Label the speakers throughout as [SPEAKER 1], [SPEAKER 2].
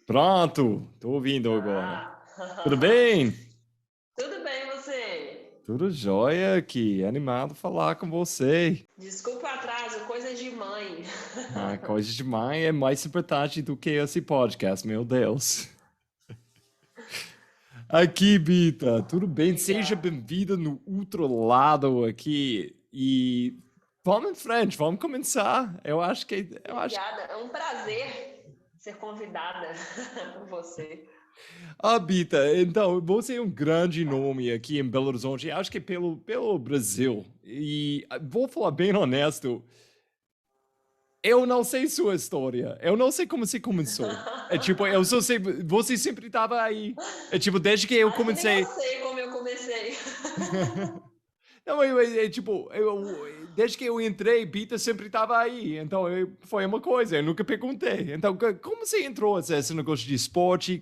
[SPEAKER 1] Pronto, tô ouvindo agora.
[SPEAKER 2] Ah,
[SPEAKER 1] Tudo bem?
[SPEAKER 2] tudo bem você?
[SPEAKER 1] Tudo jóia aqui, animado falar com você.
[SPEAKER 2] Desculpa o atraso, coisa de mãe.
[SPEAKER 1] Ah, coisa demais é mais importante do que esse podcast, meu Deus. Aqui, Bita, tudo bem? Seja
[SPEAKER 2] Legal.
[SPEAKER 1] bem-vinda no outro lado aqui e vamos em frente, vamos começar. Eu acho que
[SPEAKER 2] Obrigada, é um prazer ser convidada por você.
[SPEAKER 1] Bita, então, você é um grande nome aqui em Belo Horizonte, acho que pelo Brasil. E vou falar bem honesto, eu não sei sua história. Eu não sei como você começou. É tipo, eu só sei, você sempre estava aí. É tipo, desde que eu
[SPEAKER 2] Acho que nem eu
[SPEAKER 1] comecei.
[SPEAKER 2] sei como eu comecei.
[SPEAKER 1] Não, é tipo, desde que eu entrei, Bita sempre estava aí. Então, foi uma coisa, eu nunca perguntei. Então, como você entrou nesse negócio de esporte?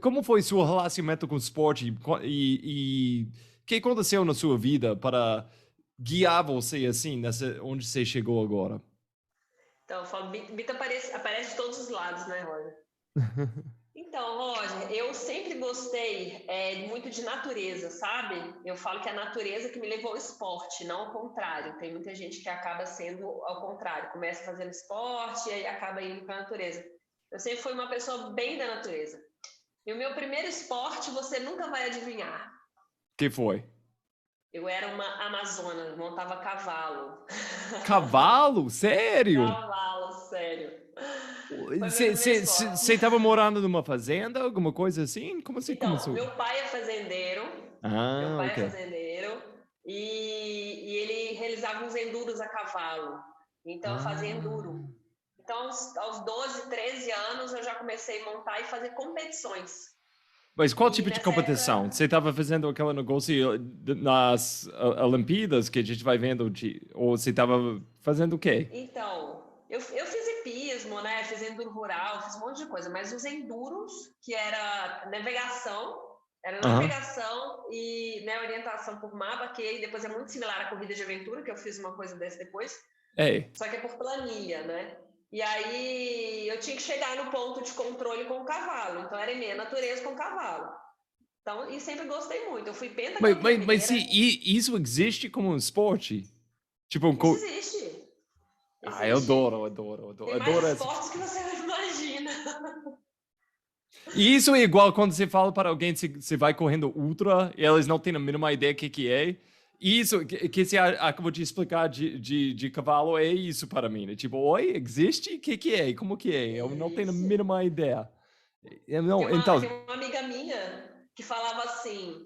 [SPEAKER 1] Como foi seu relacionamento com o esporte? E o que aconteceu na sua vida para guiar você assim, onde você chegou agora?
[SPEAKER 2] Então, eu falo, Bita aparece de todos os lados, né, Roger? Então, Roger, eu sempre gostei muito de natureza, sabe? Eu falo que é a natureza que me levou ao esporte, não ao contrário. Tem muita gente que acaba sendo ao contrário, começa fazendo esporte e aí acaba indo para a natureza. Eu sempre fui uma pessoa bem da natureza. E o meu primeiro esporte você nunca vai adivinhar.
[SPEAKER 1] Que foi?
[SPEAKER 2] Eu era uma amazona, montava cavalo.
[SPEAKER 1] Cavalo? Sério?
[SPEAKER 2] Cavalo, sério. Foi meu
[SPEAKER 1] Você
[SPEAKER 2] primeiro esporte.
[SPEAKER 1] estava morando numa fazenda, alguma coisa assim? Como você
[SPEAKER 2] Então,
[SPEAKER 1] começou?
[SPEAKER 2] meu pai é fazendeiro, meu
[SPEAKER 1] Ah,
[SPEAKER 2] pai é
[SPEAKER 1] ok.
[SPEAKER 2] fazendeiro e ele realizava uns enduros a cavalo. Então eu fazia enduro.
[SPEAKER 1] Ah.
[SPEAKER 2] Então aos 12, 13 anos eu já comecei a montar e fazer competições.
[SPEAKER 1] Mas qual
[SPEAKER 2] E
[SPEAKER 1] tipo de
[SPEAKER 2] nessa
[SPEAKER 1] competição?
[SPEAKER 2] época,
[SPEAKER 1] Você estava fazendo aquele negócio nas Olimpíadas que a gente vai vendo, ou você estava fazendo o quê?
[SPEAKER 2] então, eu fiz hipismo, né? Fiz enduro rural, fiz um monte de coisa, mas os enduros, que era
[SPEAKER 1] Aham.
[SPEAKER 2] navegação e né, orientação por mapa, que aí depois é muito similar à corrida de aventura, que eu fiz uma coisa dessa depois,
[SPEAKER 1] É.
[SPEAKER 2] só que é por planilha, né? E aí eu tinha que chegar no ponto de controle com o cavalo, então era em meia natureza com o cavalo. Então, e sempre gostei muito. Eu fui pentacampeã
[SPEAKER 1] Mas se
[SPEAKER 2] mineira,
[SPEAKER 1] isso existe como um esporte? Tipo,
[SPEAKER 2] isso existe,
[SPEAKER 1] eu
[SPEAKER 2] existe.
[SPEAKER 1] adoro, adoro, adoro,
[SPEAKER 2] Tem mais
[SPEAKER 1] adoro essa.
[SPEAKER 2] esportes que você não imagina.
[SPEAKER 1] E isso é igual quando você fala para alguém que você vai correndo ultra e eles não têm a mínima ideia do que é. Isso que você acabou de explicar de cavalo é isso para mim. Né? Tipo, oi, existe? O que é? Como que é? Eu não tenho a
[SPEAKER 2] Isso.
[SPEAKER 1] mínima ideia. Não, então,
[SPEAKER 2] Tem uma amiga minha que falava assim,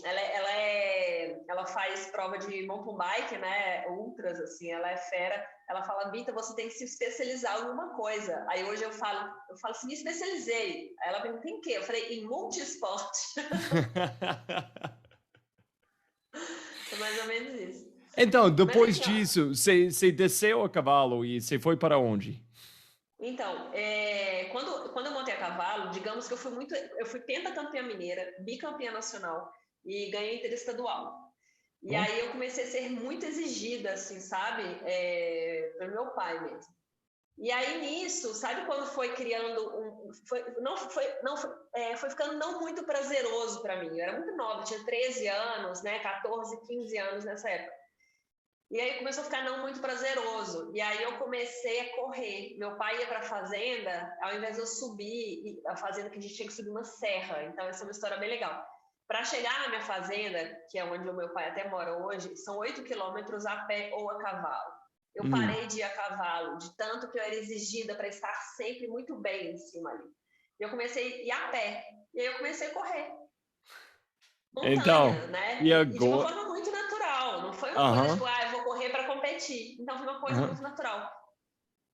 [SPEAKER 2] ela faz prova de mountain bike, né, ultras, assim, ela é fera, ela fala, Bita, você tem que se especializar em alguma coisa. Aí hoje eu falo assim, me especializei. Aí ela pergunta, em quê? Eu falei, em multiesporte. É mais ou menos isso.
[SPEAKER 1] então,
[SPEAKER 2] Mas
[SPEAKER 1] depois
[SPEAKER 2] assim, ó,
[SPEAKER 1] disso, você desceu a cavalo e você foi para onde?
[SPEAKER 2] então, quando eu montei a cavalo, digamos que eu fui pentacampeã mineira, bicampeã nacional e ganhei interestadual. E
[SPEAKER 1] Oh.
[SPEAKER 2] aí eu comecei a ser muito exigida, assim, sabe? Pelo meu pai mesmo. E aí nisso, sabe quando foi criando foi ficando não muito prazeroso para mim. Eu era muito nova, tinha 13 anos, né? 14, 15 anos nessa época. E aí começou a ficar não muito prazeroso. E aí eu comecei a correr. Meu pai ia para a fazenda, ao invés de eu subir, a fazenda que a gente tinha que subir uma serra. Então essa é uma história bem legal. Para chegar na minha fazenda, que é onde o meu pai até mora hoje, são 8 quilômetros a pé ou a cavalo. Eu
[SPEAKER 1] Hum.
[SPEAKER 2] parei de ir a cavalo, de tanto que eu era exigida para estar sempre muito bem em cima ali. E eu comecei a ir a pé. E aí eu comecei a correr
[SPEAKER 1] Então,
[SPEAKER 2] montanha, né?
[SPEAKER 1] e
[SPEAKER 2] E de uma
[SPEAKER 1] agora?
[SPEAKER 2] forma muito natural. Não foi uma coisa
[SPEAKER 1] Aham,
[SPEAKER 2] tipo, eu vou correr para competir. Então foi uma coisa
[SPEAKER 1] aham.
[SPEAKER 2] muito natural.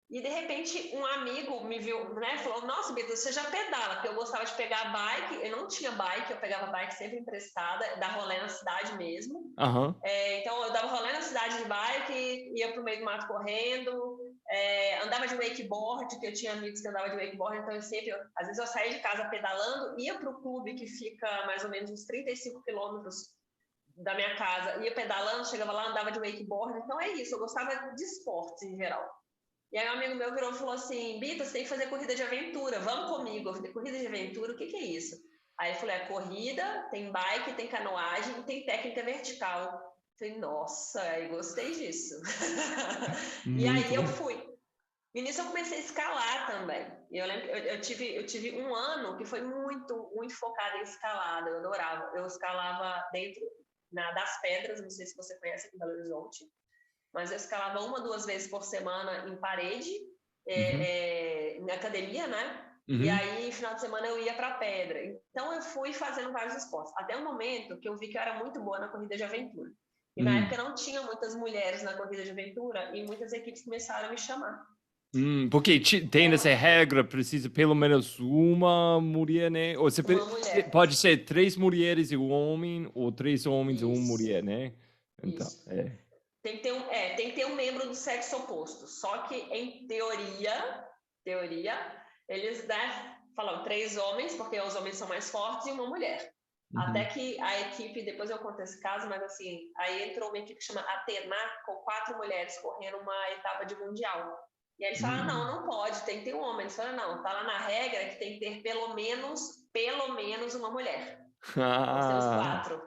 [SPEAKER 2] E de repente um amigo me viu, né? Falou: Nossa, Beto, você já pedala? Porque eu gostava de pegar a bike. Eu não tinha bike, eu pegava bike sempre emprestada, dar rolê na cidade mesmo.
[SPEAKER 1] Aham.
[SPEAKER 2] Então eu dava rolê na cidade de bike, ia pro meio do mato correndo, andava de wakeboard, que eu tinha amigos que andavam de wakeboard, então às vezes eu saía de casa pedalando, ia pro clube que fica mais ou menos uns 35 quilômetros da minha casa, ia pedalando, chegava lá, andava de wakeboard, então é isso, eu gostava de esportes em geral. E aí um amigo meu virou e falou assim, Bita, você tem que fazer corrida de aventura, vamos comigo. Eu falei, corrida de aventura, o que é isso? Aí eu falei, corrida, tem bike, tem canoagem e tem técnica vertical. Eu falei, nossa, aí gostei disso. E
[SPEAKER 1] Muito
[SPEAKER 2] aí eu
[SPEAKER 1] bom.
[SPEAKER 2] fui. E nisso eu comecei a escalar também. E eu lembro que eu tive um ano que foi muito focado em escalada, eu adorava. Eu escalava dentro das pedras, não sei se você conhece aqui em Belo Horizonte, mas eu escalava 1, 2 vezes por semana em parede, na academia, né? E aí, final de semana, eu ia para a pedra. Então, eu fui fazendo vários esportes. Até o momento que eu vi que eu era muito boa na corrida de aventura. E na época não tinha muitas mulheres na corrida de aventura e muitas equipes começaram a me chamar.
[SPEAKER 1] Porque tem essa regra, precisa pelo menos uma mulher, né? Ou
[SPEAKER 2] Uma mulher.
[SPEAKER 1] pode ser 3 mulheres e um homem, ou 3 homens e uma
[SPEAKER 2] Isso.
[SPEAKER 1] mulher, né? Então,
[SPEAKER 2] Isso. Tem que ter um membro do sexo oposto. Só que, em teoria, eles falam 3 homens, porque os homens são mais fortes, e uma mulher. Até que a equipe, depois eu conto esse caso, mas assim, aí entrou uma equipe que chama Atena, com 4 mulheres correndo uma etapa de mundial. E aí eles falaram, não pode, tem que ter um homem. Eles falaram, não, tá lá na regra que tem que ter pelo menos uma mulher. Nós temos 4.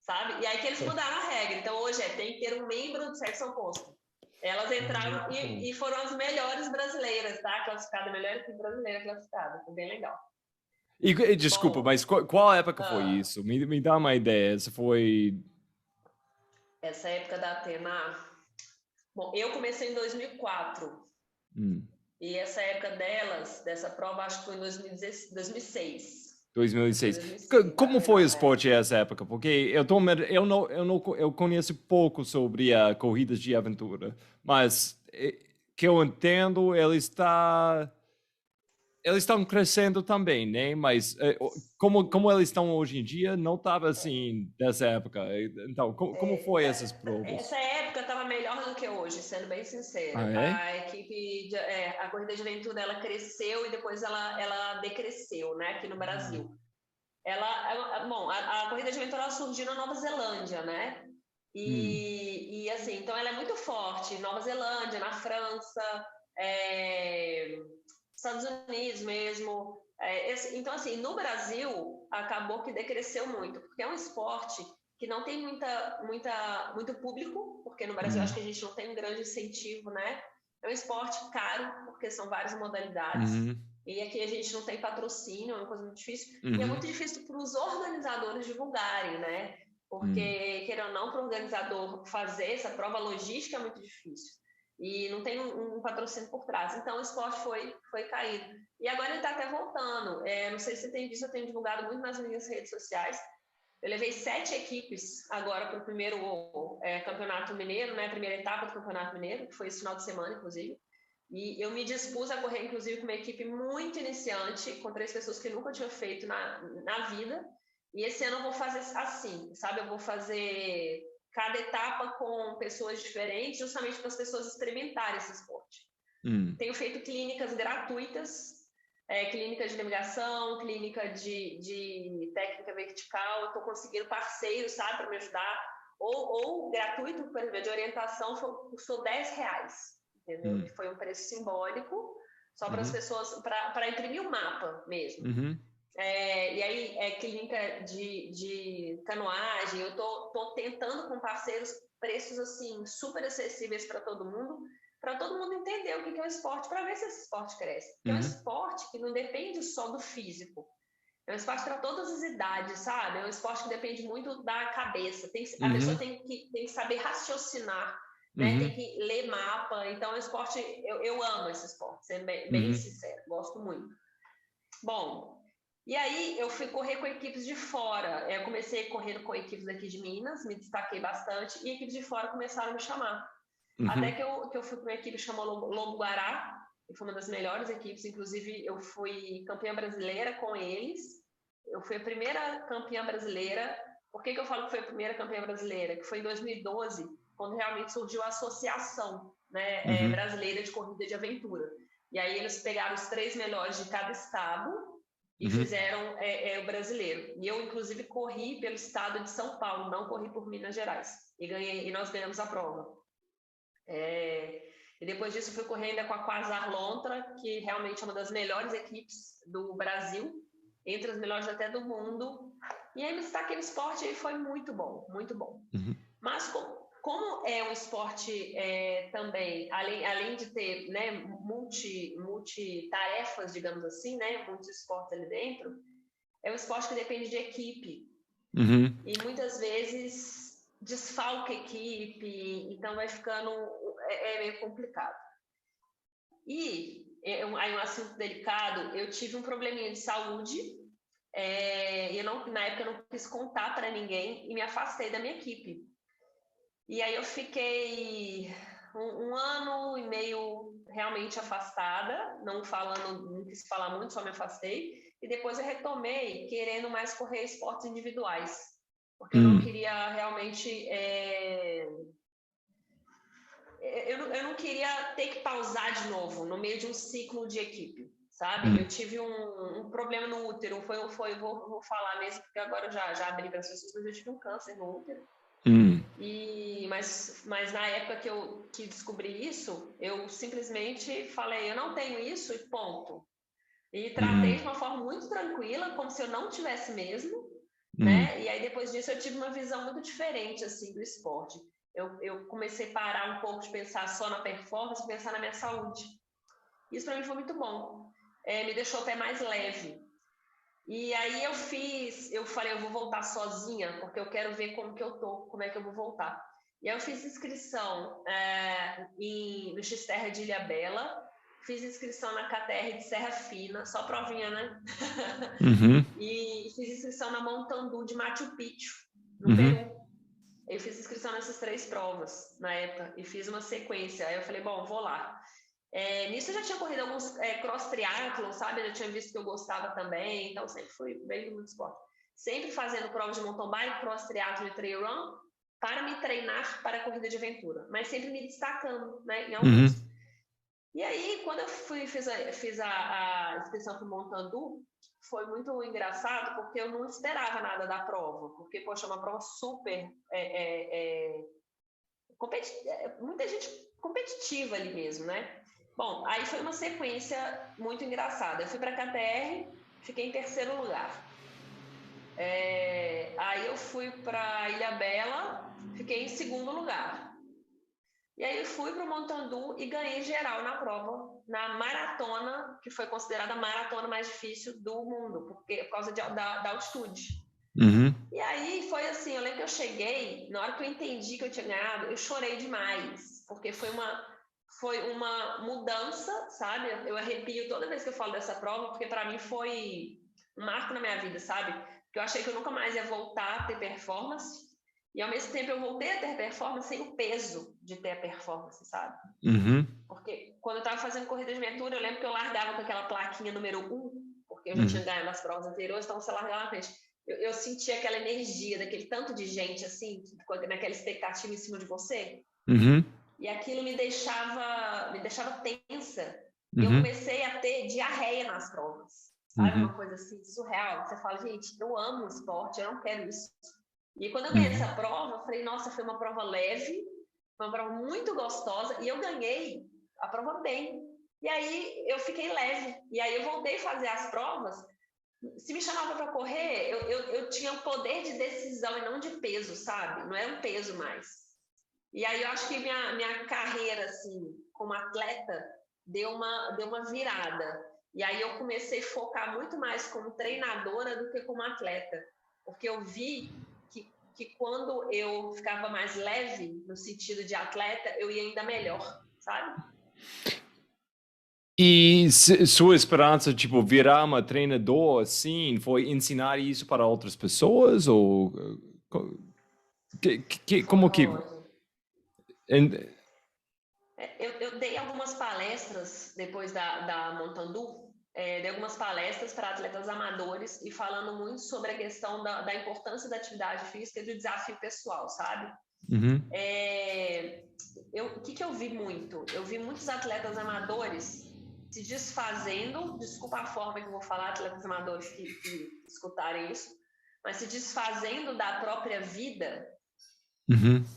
[SPEAKER 2] Sabe? E aí que eles mudaram a regra. Então, hoje tem que ter um membro do sexo oposto. Elas entraram e foram as melhores brasileiras, tá? Classificada, melhor equipe brasileira classificada. Foi bem legal.
[SPEAKER 1] E desculpa, mas qual época foi isso? Me dá uma ideia. Essa foi...
[SPEAKER 2] Essa época da Atena... Bom, eu comecei em 2004. E essa época dessa prova, acho que foi em 2006.
[SPEAKER 1] 2006. Como foi o esporte nessa época? Porque eu conheço pouco sobre a corridas de aventura, mas que eu entendo, eles estão crescendo também, né? Mas como eles estão hoje em dia, não estava assim dessa época. Então, como foi essas provas?
[SPEAKER 2] Essa época estava melhor do que hoje, sendo bem sincera. A equipe, a corrida de aventura, ela cresceu e depois ela decresceu, né? Aqui no Brasil. A corrida de aventura surgiu na Nova Zelândia, né? E assim, então ela é muito forte. Nova Zelândia, na França, Estados Unidos mesmo. Então, assim, no Brasil, acabou que decresceu muito, porque é um esporte que não tem muito público, porque no Brasil acho que a gente não tem um grande incentivo, né? É um esporte caro, porque são várias modalidades. E aqui a gente não tem patrocínio, é uma coisa muito difícil. E é muito difícil para os organizadores divulgarem, né? Porque, querendo ou não, para o organizador fazer essa prova, logística é muito difícil. E não tem um patrocínio por trás. Então, o esporte foi caído. E agora ele está até voltando. Não sei se você tem visto, eu tenho divulgado muito nas minhas redes sociais. Eu levei 7 equipes agora para o primeiro Campeonato Mineiro, né? A primeira etapa do Campeonato Mineiro, que foi esse final de semana, inclusive. E eu me dispus a correr, inclusive, com uma equipe muito iniciante, com 3 pessoas que eu nunca tinha feito na vida. E esse ano eu vou fazer assim, sabe? Eu vou fazer cada etapa com pessoas diferentes, justamente para as pessoas experimentarem esse esporte. Tenho feito clínicas gratuitas, clínica de navegação, clínica de técnica vertical. Estou conseguindo parceiros, sabe, para me ajudar. Ou gratuito, por exemplo, de orientação, custou R$10. Entendeu? Que foi um preço simbólico, só para as pessoas, para imprimir o mapa mesmo. E aí, clínica de canoagem, eu tô tentando com parceiros preços assim super acessíveis para todo mundo entender o que é o esporte, para ver se esse esporte cresce. Porque é um esporte que não depende só do físico. É um esporte para todas as idades, sabe? É um esporte que depende muito da cabeça. A pessoa tem que saber raciocinar, né? Tem que ler mapa. Então, é um esporte... Eu amo esse esporte, sendo bem sincero. Gosto muito. Bom, e aí eu fui correr com equipes de fora. Eu comecei correndo com equipes aqui de Minas, me destaquei bastante, e equipes de fora começaram a me chamar. Até que eu fui para uma equipe chamada Lobo Guará, que foi uma das melhores equipes. Inclusive, eu fui campeã brasileira com eles. Eu fui a primeira campeã brasileira. Por que eu falo que foi a primeira campeã brasileira? Que foi em 2012, quando realmente surgiu a Associação, né, Brasileira de Corrida de Aventura. E aí eles pegaram os 3 melhores de cada estado e fizeram o brasileiro. E eu, inclusive, corri pelo estado de São Paulo, não corri por Minas Gerais. E nós ganhamos a prova. E depois disso fui correr ainda com a Quasar Lontra, que realmente é uma das melhores equipes do Brasil, entre as melhores até do mundo. E aí me destaquei no esporte e foi muito bom, muito bom.
[SPEAKER 1] Uhum.
[SPEAKER 2] Mas como é um esporte também, além de ter, né, multitarefas, digamos assim, né, muitos esportes ali dentro, é um esporte que depende de equipe.
[SPEAKER 1] Uhum.
[SPEAKER 2] E muitas vezes desfalca a equipe, então vai ficando meio complicado. E aí um assunto delicado, eu tive um probleminha de saúde, e na época eu não quis contar para ninguém e me afastei da minha equipe. E aí eu fiquei um ano e meio realmente afastada, não quis falar muito, só me afastei. E depois eu retomei querendo mais correr esportes individuais, porque eu não queria realmente... Eu não queria ter que pausar de novo no meio de um ciclo de equipe, sabe? Eu tive um problema no útero, vou falar mesmo, porque agora eu já abri para as pessoas, mas eu tive um câncer no útero. Mas na época que descobri isso, eu simplesmente falei, eu não tenho isso e ponto. E tratei de uma forma muito tranquila, como se eu não tivesse mesmo, né? E aí depois disso eu tive uma visão muito diferente assim do esporte. Eu comecei a parar um pouco de pensar só na performance e pensar na minha saúde. Isso para mim foi muito bom. Me deixou até mais leve. E aí eu falei, eu vou voltar sozinha, porque eu quero ver como que eu tô, como é que eu vou voltar. E aí eu fiz inscrição no X-Terra de Ilhabela, fiz inscrição na KTR de Serra Fina, só provinha, né? E fiz inscrição na Montandu de Machu Picchu, no Peru. Eu fiz inscrição nessas 3 provas na época e fiz uma sequência. Aí eu falei, bom, vou lá. Nisso eu já tinha corrido alguns cross triathlon, sabe? Eu já tinha visto que eu gostava também, então sempre fui bem do muito esporte. Sempre fazendo provas de mountain bike, cross triathlon e trail run para me treinar para a corrida de aventura, mas sempre me destacando, né, em alguns. E aí, quando eu fiz a inscrição para o Montandu, foi muito engraçado, porque eu não esperava nada da prova, porque, poxa, é uma prova super... muita gente competitiva ali mesmo, né? Bom, aí foi uma sequência muito engraçada. Eu fui para a KTR, fiquei em 3º lugar. Aí eu fui para Ilhabela, fiquei em 2º lugar. E aí eu fui para o Montandu e ganhei geral na prova, na maratona, que foi considerada a maratona mais difícil do mundo, por causa da altitude. E aí foi assim, eu lembro que eu cheguei, na hora que eu entendi que eu tinha ganhado, eu chorei demais, porque foi uma mudança, sabe? Eu arrepio toda vez que eu falo dessa prova, porque para mim foi um marco na minha vida, sabe? Porque eu achei que eu nunca mais ia voltar a ter performance, e ao mesmo tempo eu voltei a ter performance sem o peso de ter a performance, sabe? Porque quando eu estava fazendo corrida de aventura, eu lembro que eu largava com aquela plaquinha número 1, porque eu já tinha ganho nas provas anteriores, então você largava na frente. Eu sentia aquela energia daquele tanto de gente, assim, naquela expectativa em cima de você. E aquilo me deixava tensa. E eu comecei a ter diarreia nas provas. Sabe? Uma coisa assim, surreal. Você fala, gente, eu amo o esporte, eu não quero isso. E quando eu ganhei essa prova, eu falei, nossa, foi uma prova leve, foi uma prova muito gostosa, e eu ganhei a prova bem. E aí eu fiquei leve. E aí eu voltei a fazer as provas. Se me chamava para correr, eu tinha um poder de decisão e não de peso, sabe? Não era um peso mais. E aí eu acho que minha carreira, assim, como atleta, deu uma virada. E aí eu comecei a focar muito mais como treinadora do que como atleta. Porque eu vi que quando eu ficava mais leve, no sentido de atleta, eu ia ainda melhor, sabe?
[SPEAKER 1] E sua esperança, tipo, virar uma treinador, assim, foi ensinar isso para outras pessoas? Ou como que...
[SPEAKER 2] Eu dei algumas palestras depois da Montandu, dei algumas palestras para atletas amadores e falando muito sobre a questão da importância da atividade física e do desafio pessoal, sabe? O que eu vi muito? Eu vi muitos atletas amadores se desfazendo, desculpa a forma que eu vou falar, atletas amadores que escutarem isso, mas se desfazendo da própria vida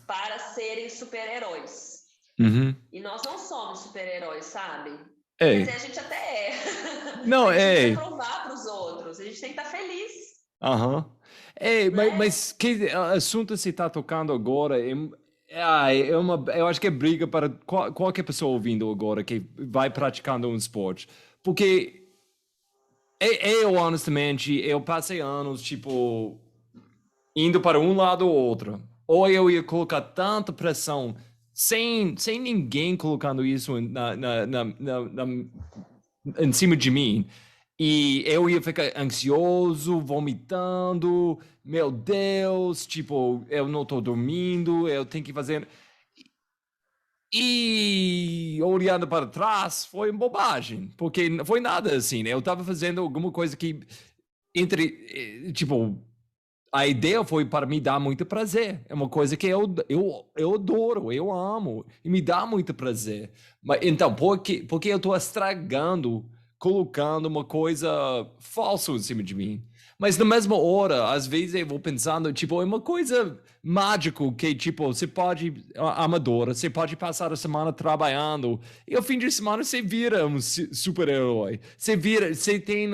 [SPEAKER 2] para serem super-heróis.
[SPEAKER 1] Uhum.
[SPEAKER 2] E nós não somos super-heróis, sabe? Quer dizer,
[SPEAKER 1] É.
[SPEAKER 2] a gente até é.
[SPEAKER 1] Não,
[SPEAKER 2] Mas a gente precisa
[SPEAKER 1] é.
[SPEAKER 2] provar para os outros. A gente tem que estar feliz,
[SPEAKER 1] Aham. É,
[SPEAKER 2] né?
[SPEAKER 1] mas que assunto você está tocando agora eu acho que é briga para qualquer pessoa ouvindo agora que vai praticando um esporte. Porque eu, honestamente, eu passei anos, tipo, indo para um lado ou outro. Ou eu ia colocar tanta pressão sem ninguém colocando isso em cima de mim. E eu ia ficar ansioso, vomitando. Meu Deus, tipo, eu não tô dormindo, eu tenho que fazer. E olhando para trás, foi uma bobagem, porque não foi nada assim, né? Eu tava fazendo alguma coisa que tipo, a ideia foi para me dar muito prazer. É uma coisa que eu adoro, eu amo, e me dá muito prazer. Mas então, por que eu estou estragando, colocando uma coisa falsa em cima de mim? Mas na mesma hora, às vezes eu vou pensando, tipo, é uma coisa mágico que, tipo, você pode, amadora, você pode passar a semana trabalhando e ao fim de semana você vira um super-herói. Você tem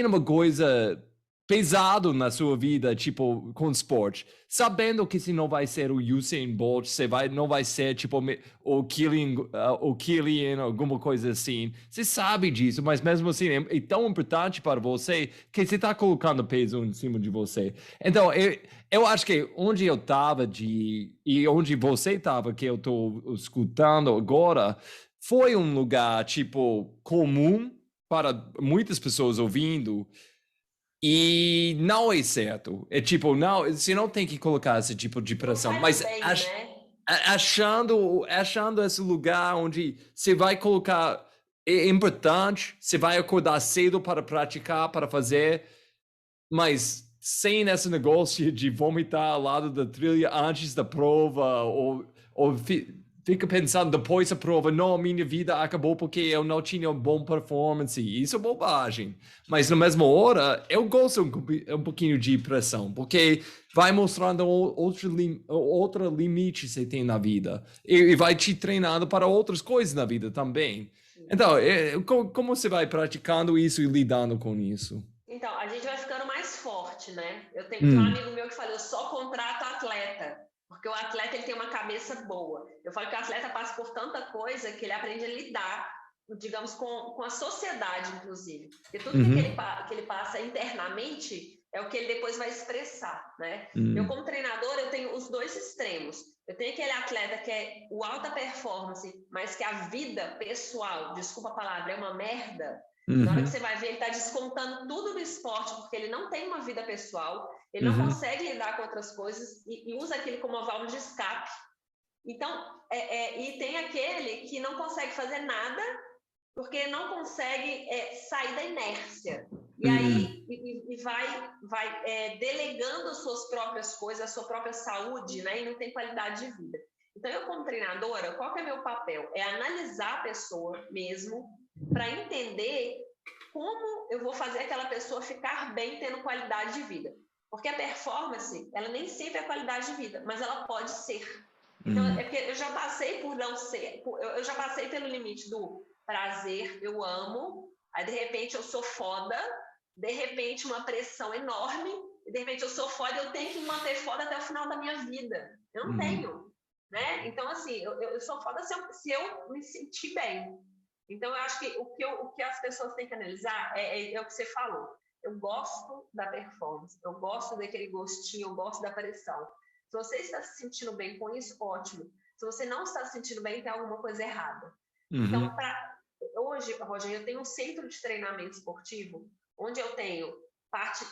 [SPEAKER 1] uma coisa pesado na sua vida, tipo, com esporte, sabendo que você não vai ser o Usain Bolt, não vai ser, tipo, o Killian, alguma coisa assim. Você sabe disso, mas mesmo assim é tão importante para você que você está colocando peso em cima de você. Então, eu acho que onde eu estava e onde você estava, que eu estou escutando agora, foi um lugar, tipo, comum para muitas pessoas ouvindo, e não é certo. É tipo, não, você não tem que colocar esse tipo de
[SPEAKER 2] Não
[SPEAKER 1] pressão.
[SPEAKER 2] faz
[SPEAKER 1] Mas
[SPEAKER 2] bem, né?
[SPEAKER 1] achando esse lugar onde você vai colocar. É importante, você vai acordar cedo para praticar, para fazer, mas sem esse negócio de vomitar ao lado da trilha antes da prova, ou fica pensando depois da prova, não, minha vida acabou porque eu não tinha uma boa performance. Isso é bobagem. Mas na mesma hora, eu gosto um pouquinho de pressão, porque vai mostrando outro limite que você tem na vida. E vai te treinando para outras coisas na vida também.
[SPEAKER 2] Sim.
[SPEAKER 1] Então, como você vai praticando isso e lidando com isso?
[SPEAKER 2] Então, a gente vai ficando mais forte, né? Eu tenho um
[SPEAKER 1] Hum.
[SPEAKER 2] amigo meu que falou, eu só contrato atleta, porque o atleta ele tem uma cabeça boa. Eu falo que o atleta passa por tanta coisa que ele aprende a lidar, digamos, com a sociedade, inclusive. Porque tudo
[SPEAKER 1] Uhum.
[SPEAKER 2] que ele passa internamente é o que ele depois vai expressar, né? Eu,
[SPEAKER 1] Uhum.
[SPEAKER 2] como treinador, eu tenho os dois extremos. Eu tenho aquele atleta que é o alta performance, mas que a vida pessoal, desculpa a palavra, é uma merda. Na hora que
[SPEAKER 1] Uhum.
[SPEAKER 2] você vai ver, ele está descontando tudo no esporte, porque ele não tem uma vida pessoal, ele não
[SPEAKER 1] Uhum.
[SPEAKER 2] consegue lidar com outras coisas e usa aquilo como uma válvula de escape. Então, e tem aquele que não consegue fazer nada porque não consegue sair da inércia. E
[SPEAKER 1] Uhum.
[SPEAKER 2] aí vai delegando as suas próprias coisas, a sua própria saúde, né? E não tem qualidade de vida. Então, eu como treinadora, qual que é meu papel? É analisar a pessoa mesmo para entender como eu vou fazer aquela pessoa ficar bem tendo qualidade de vida. Porque a performance, ela nem sempre é qualidade de vida, mas ela pode ser. Então,
[SPEAKER 1] Uhum.
[SPEAKER 2] é porque eu já passei por não ser, eu já passei pelo limite do prazer, eu amo, aí de repente eu sou foda, de repente uma pressão enorme, e de repente eu sou foda e eu tenho que me manter foda até o final da minha vida. Eu não
[SPEAKER 1] Uhum.
[SPEAKER 2] tenho, né? Então, assim, eu sou foda se eu me sentir bem. Então, eu acho que o que as pessoas têm que analisar é o que você falou. Eu gosto da performance, eu gosto daquele gostinho, eu gosto da pressão. Se você está se sentindo bem com isso, ótimo. Se você não está se sentindo bem, tem alguma coisa errada. Então,
[SPEAKER 1] Uhum.
[SPEAKER 2] hoje, Roger, eu tenho um centro de treinamento esportivo, onde eu tenho parte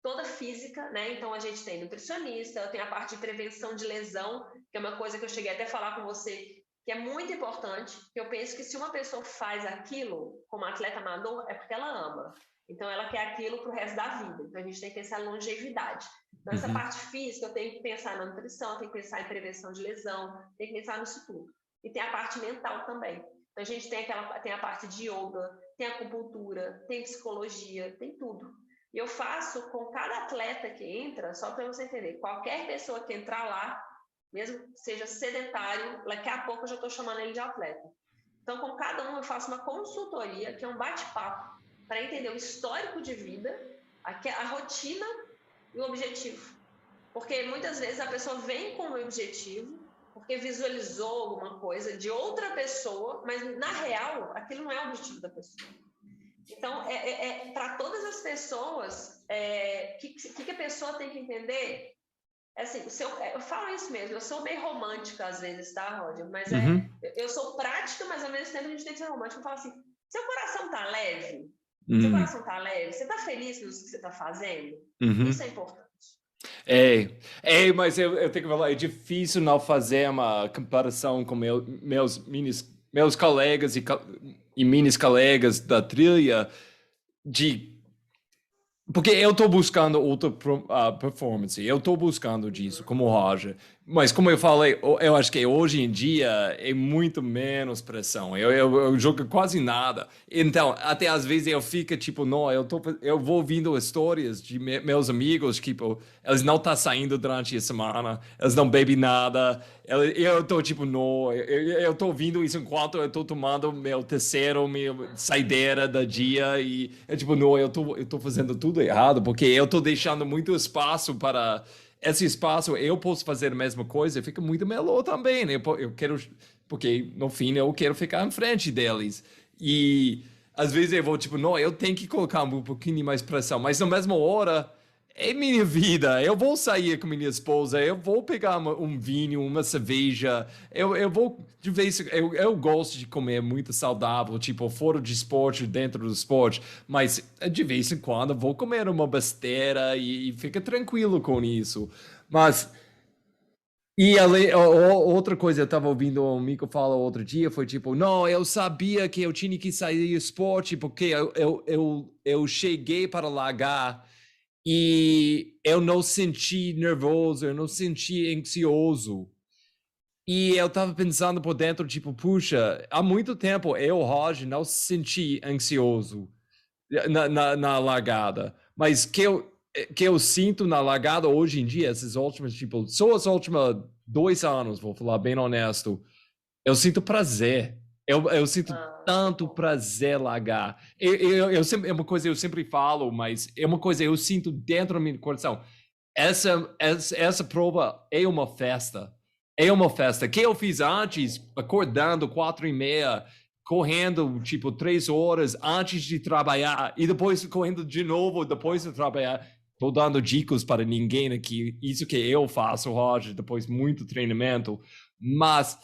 [SPEAKER 2] toda física, né? Então, a gente tem nutricionista, eu tenho a parte de prevenção de lesão, que é uma coisa que eu cheguei até a falar com você, que é muito importante, que eu penso que se uma pessoa faz aquilo como atleta amador, é porque ela ama. Então, ela quer aquilo para o resto da vida. Então, a gente tem que pensar em longevidade. Então, essa
[SPEAKER 1] Uhum.
[SPEAKER 2] parte física, eu tenho que pensar na nutrição, eu tenho que pensar em prevenção de lesão, tenho que pensar nisso tudo. E tem a parte mental também. Então, a gente tem a parte de yoga, tem acupuntura, tem psicologia, tem tudo. E eu faço com cada atleta que entra, só para você entender, qualquer pessoa que entrar lá, mesmo que seja sedentário, daqui a pouco eu já estou chamando ele de atleta. Então, com cada um eu faço uma consultoria, que é um bate-papo, para entender o histórico de vida, a rotina e o objetivo. Porque muitas vezes a pessoa vem com o objetivo, porque visualizou alguma coisa de outra pessoa, mas na real, aquilo não é o objetivo da pessoa. Então, para todas as pessoas, que a pessoa tem que entender? Assim, eu falo isso mesmo, eu sou meio romântica às vezes, tá, Roger? Mas eu sou prática, mas ao mesmo tempo a gente tem que ser romântico. Eu falo assim, seu coração tá leve? Seu coração tá leve? Você tá feliz com isso que você tá fazendo? Isso é importante.
[SPEAKER 1] Mas eu tenho que falar, é difícil não fazer uma comparação com meus colegas e minhas colegas da trilha porque eu estou buscando outra performance, eu estou buscando disso, como o Roger. Mas como eu falei, eu acho que hoje em dia é muito menos pressão. Eu jogo quase nada. Então, até às vezes eu fico tipo, não, eu vou ouvindo histórias de meus amigos, tipo, eles não estão saindo durante a semana, eles não bebem nada. Eu tô tipo, não, eu tô ouvindo isso enquanto eu tô tomando minha saideira da dia e é tipo, não, eu tô fazendo tudo errado, porque eu tô deixando muito espaço para esse espaço, eu posso fazer a mesma coisa, fica muito melhor também, né? Eu quero, porque no fim eu quero ficar em frente deles. E às vezes eu vou tipo, não, eu tenho que colocar um pouquinho mais pressão, mas na mesma hora é minha vida. Eu vou sair com minha esposa, eu vou pegar um vinho, uma cerveja. Eu vou de vez eu gosto de comer muito saudável, tipo fora de esporte, dentro do esporte, mas de vez em quando eu vou comer uma besteira e fica tranquilo com isso. Mas outra coisa, eu estava ouvindo um amigo falar outro dia, foi tipo, não, eu sabia que eu tinha que sair do esporte porque eu cheguei para largar e eu não senti nervoso, eu não senti ansioso. E eu tava pensando por dentro, tipo, puxa, há muito tempo eu, Roger, não senti ansioso na largada. Mas que eu sinto na largada hoje em dia, esses últimos, tipo, só os últimos 2 anos, vou falar bem honesto, eu sinto prazer. Eu sinto tanto prazer largar. É uma coisa que eu sempre falo, mas é uma coisa que eu sinto dentro do meu coração. Essa prova é uma festa. É uma festa. Que eu fiz antes, acordando 4:30, correndo tipo 3 horas antes de trabalhar e depois correndo de novo depois de trabalhar. Tô dando dicas para ninguém aqui. Isso que eu faço, Roger, depois muito treinamento. Mas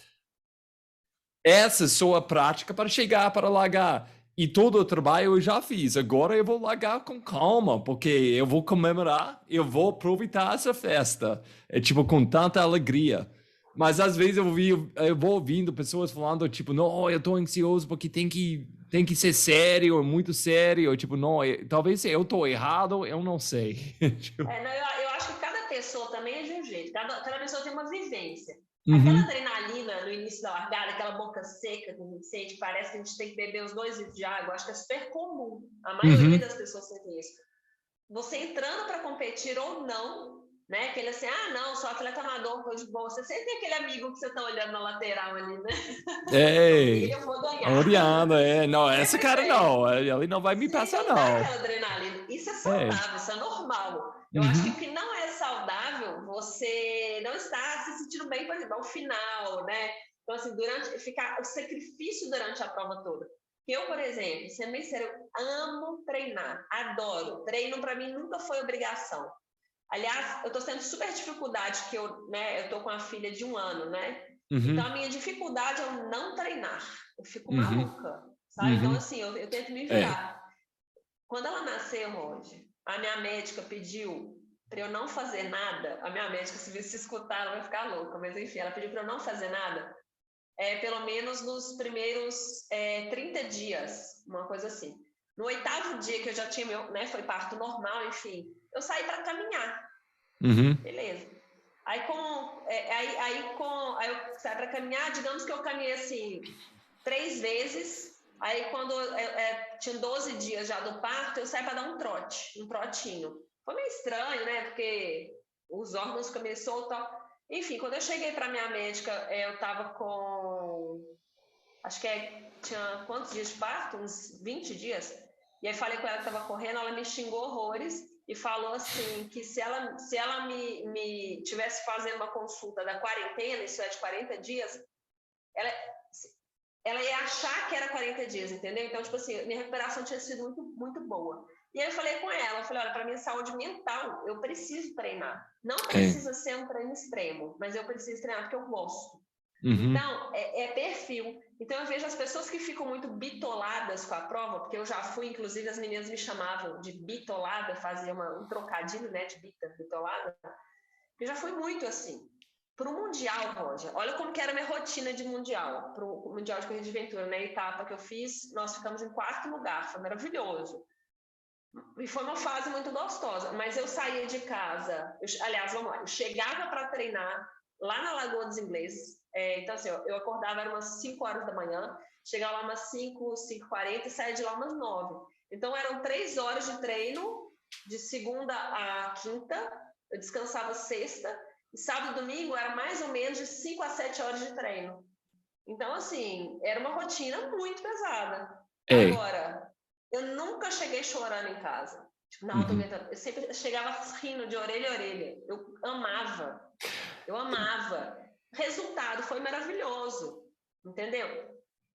[SPEAKER 1] essa é só a prática para chegar para largar. E todo o trabalho eu já fiz. Agora eu vou largar com calma, porque eu vou comemorar, eu vou aproveitar essa festa. É tipo com tanta alegria. Mas às vezes eu vou ouvindo pessoas falando, tipo, não, eu tô ansioso porque tem que ser sério, muito sério. Tipo, não, talvez eu tô errado, eu não sei.
[SPEAKER 2] Tipo... não, eu acho que cada pessoa também é de um jeito. Cada pessoa tem uma vivência.
[SPEAKER 1] Uhum.
[SPEAKER 2] Aquela adrenalina no início da largada, aquela boca seca que a gente sente, parece que a gente tem que beber os 2 litros de água, acho que é super comum. A maioria das pessoas sentem isso. Você entrando para competir ou não, né? Aquele assim, não, sou atleta amador, tô de boa. Você sempre tem aquele amigo que você tá olhando na lateral ali, né?
[SPEAKER 1] Ei,
[SPEAKER 2] eu vou ganhar.
[SPEAKER 1] Oriana, não, esse cara não, ele não vai me passar, não.
[SPEAKER 2] Aquela adrenalina. Isso é saudável, isso é normal. Eu acho que o que não é saudável, você não está se sentindo bem, por exemplo, ao final, né? Então, assim, ficar o sacrifício durante a prova toda. Eu, por exemplo, sendo bem sério, eu amo treinar, adoro. Treino, para mim, nunca foi obrigação. Aliás, eu tô tendo super dificuldade, que eu tô com a filha de 1 ano, né? Então, a minha dificuldade é eu não treinar. Eu fico maluca, sabe? Então, assim, eu tento me virar. Quando ela nasceu, Roger, a minha médica pediu para eu não fazer nada. A minha médica, se escutar, ela vai ficar louca. Mas, enfim, ela pediu para eu não fazer nada. Pelo menos nos primeiros 30 dias, uma coisa assim. No 8º dia que eu já tinha foi parto normal, enfim, eu saí para caminhar. Beleza. Aí eu saí para caminhar, digamos que eu caminhei assim 3 vezes. Aí quando tinha 12 dias já do parto, eu saí para dar um trotinho. Foi meio estranho, né? Porque os órgãos começou tal. Enfim, quando eu cheguei para minha médica, eu estava com, acho que tinha quantos dias de parto? Uns 20 dias. E aí falei com ela que estava correndo, ela me xingou horrores e falou assim, que se ela me tivesse fazendo uma consulta da quarentena, isso é de 40 dias, ela ia achar que era 40 dias, entendeu? Então, tipo assim, minha recuperação tinha sido muito, muito boa. E aí eu falei com ela, eu falei, olha, para minha saúde mental, eu preciso treinar. Não precisa ser um treino extremo, mas eu preciso treinar porque eu gosto. Então, é perfil. Então, eu vejo as pessoas que ficam muito bitoladas com a prova, porque eu já fui, inclusive, as meninas me chamavam de bitolada, fazia um trocadilho, né, de bitolada. Eu já fui muito assim. Para o Mundial, Roger, olha como que era a minha rotina de Mundial, para o Mundial de Corrida de Aventura, na etapa que eu fiz, nós ficamos em 4º lugar, foi maravilhoso. E foi uma fase muito gostosa, mas eu saía de casa, aliás, vamos lá, eu chegava para treinar lá na Lagoa dos Ingleses, então assim, eu acordava, era umas 5 horas da manhã, chegava lá umas 5, 5h40 e saía de lá umas 9. Então eram 3 horas de treino, de segunda a quinta, eu descansava sexta, e sábado e domingo era mais ou menos de 5 a 7 horas de treino. Então, assim, era uma rotina muito pesada. Agora, eu nunca cheguei chorando em casa. Tipo, não, eu tô aguentando. Eu sempre chegava rindo de orelha a orelha. Eu amava. Resultado foi maravilhoso. Entendeu?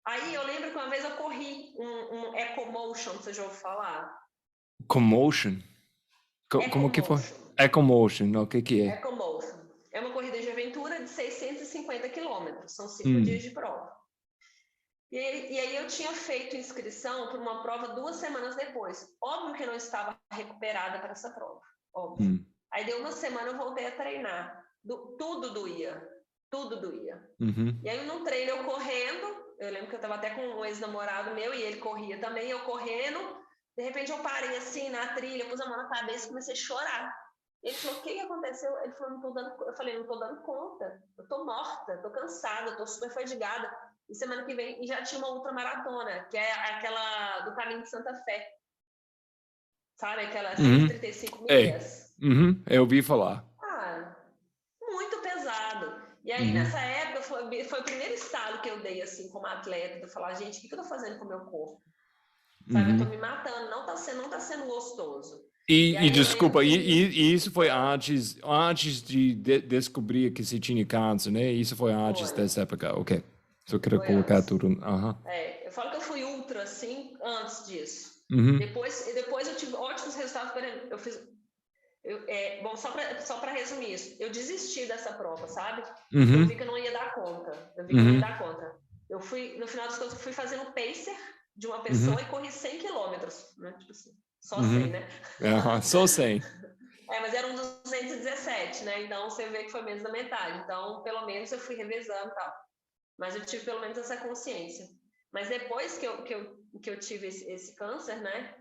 [SPEAKER 2] Aí eu lembro que uma vez eu corri um Ecomotion, você já ouviu falar?
[SPEAKER 1] Commotion? Como que foi? Ecomotion, o que é?
[SPEAKER 2] Ecomotion. É uma corrida de aventura de 650 quilômetros. São 5 dias de prova. E aí eu tinha feito inscrição para uma prova 2 semanas depois. Óbvio que eu não estava recuperada para essa prova. Óbvio. Aí deu uma semana, eu voltei a treinar. Tudo doía. E aí no treino eu correndo, eu lembro que eu estava até com um ex-namorado meu e ele corria também, eu correndo. De repente eu parei assim na trilha, pus a mão na cabeça e comecei a chorar. Ele falou, o que aconteceu? Ele falou, eu falei, não estou dando conta. Eu estou morta, estou cansada, estou super fadigada. E semana que vem, e já tinha uma ultramaratona, que é aquela do Caminho de Santa Fé. Sabe? Aquela 135 milhas.
[SPEAKER 1] Eu ouvi falar.
[SPEAKER 2] Muito pesado. E aí, nessa época, foi o primeiro estalo que eu dei, assim, como atleta, de falar, gente, o que eu tô fazendo com o meu corpo? Sabe? Eu tô me matando, não tá sendo gostoso.
[SPEAKER 1] E desculpa, e isso foi antes de descobrir que você tinha câncer, né? Isso foi antes dessa época, ok. Só queria colocar tudo.
[SPEAKER 2] Eu falo que eu fui ultra, assim, antes disso. Depois eu tive ótimos resultados. Eu fiz... bom, só para resumir isso, eu desisti dessa prova, sabe? Eu vi que eu não ia dar conta. Eu fui, no final das contas, fui fazendo pacer de uma pessoa e corri 100 quilômetros, né? Tipo assim, só 100, né?
[SPEAKER 1] Só 100.
[SPEAKER 2] Mas eram 217, né? Então você vê que foi menos da metade. Então, pelo menos eu fui revezando e tal. Mas eu tive pelo menos essa consciência. Mas depois que eu tive esse câncer, né?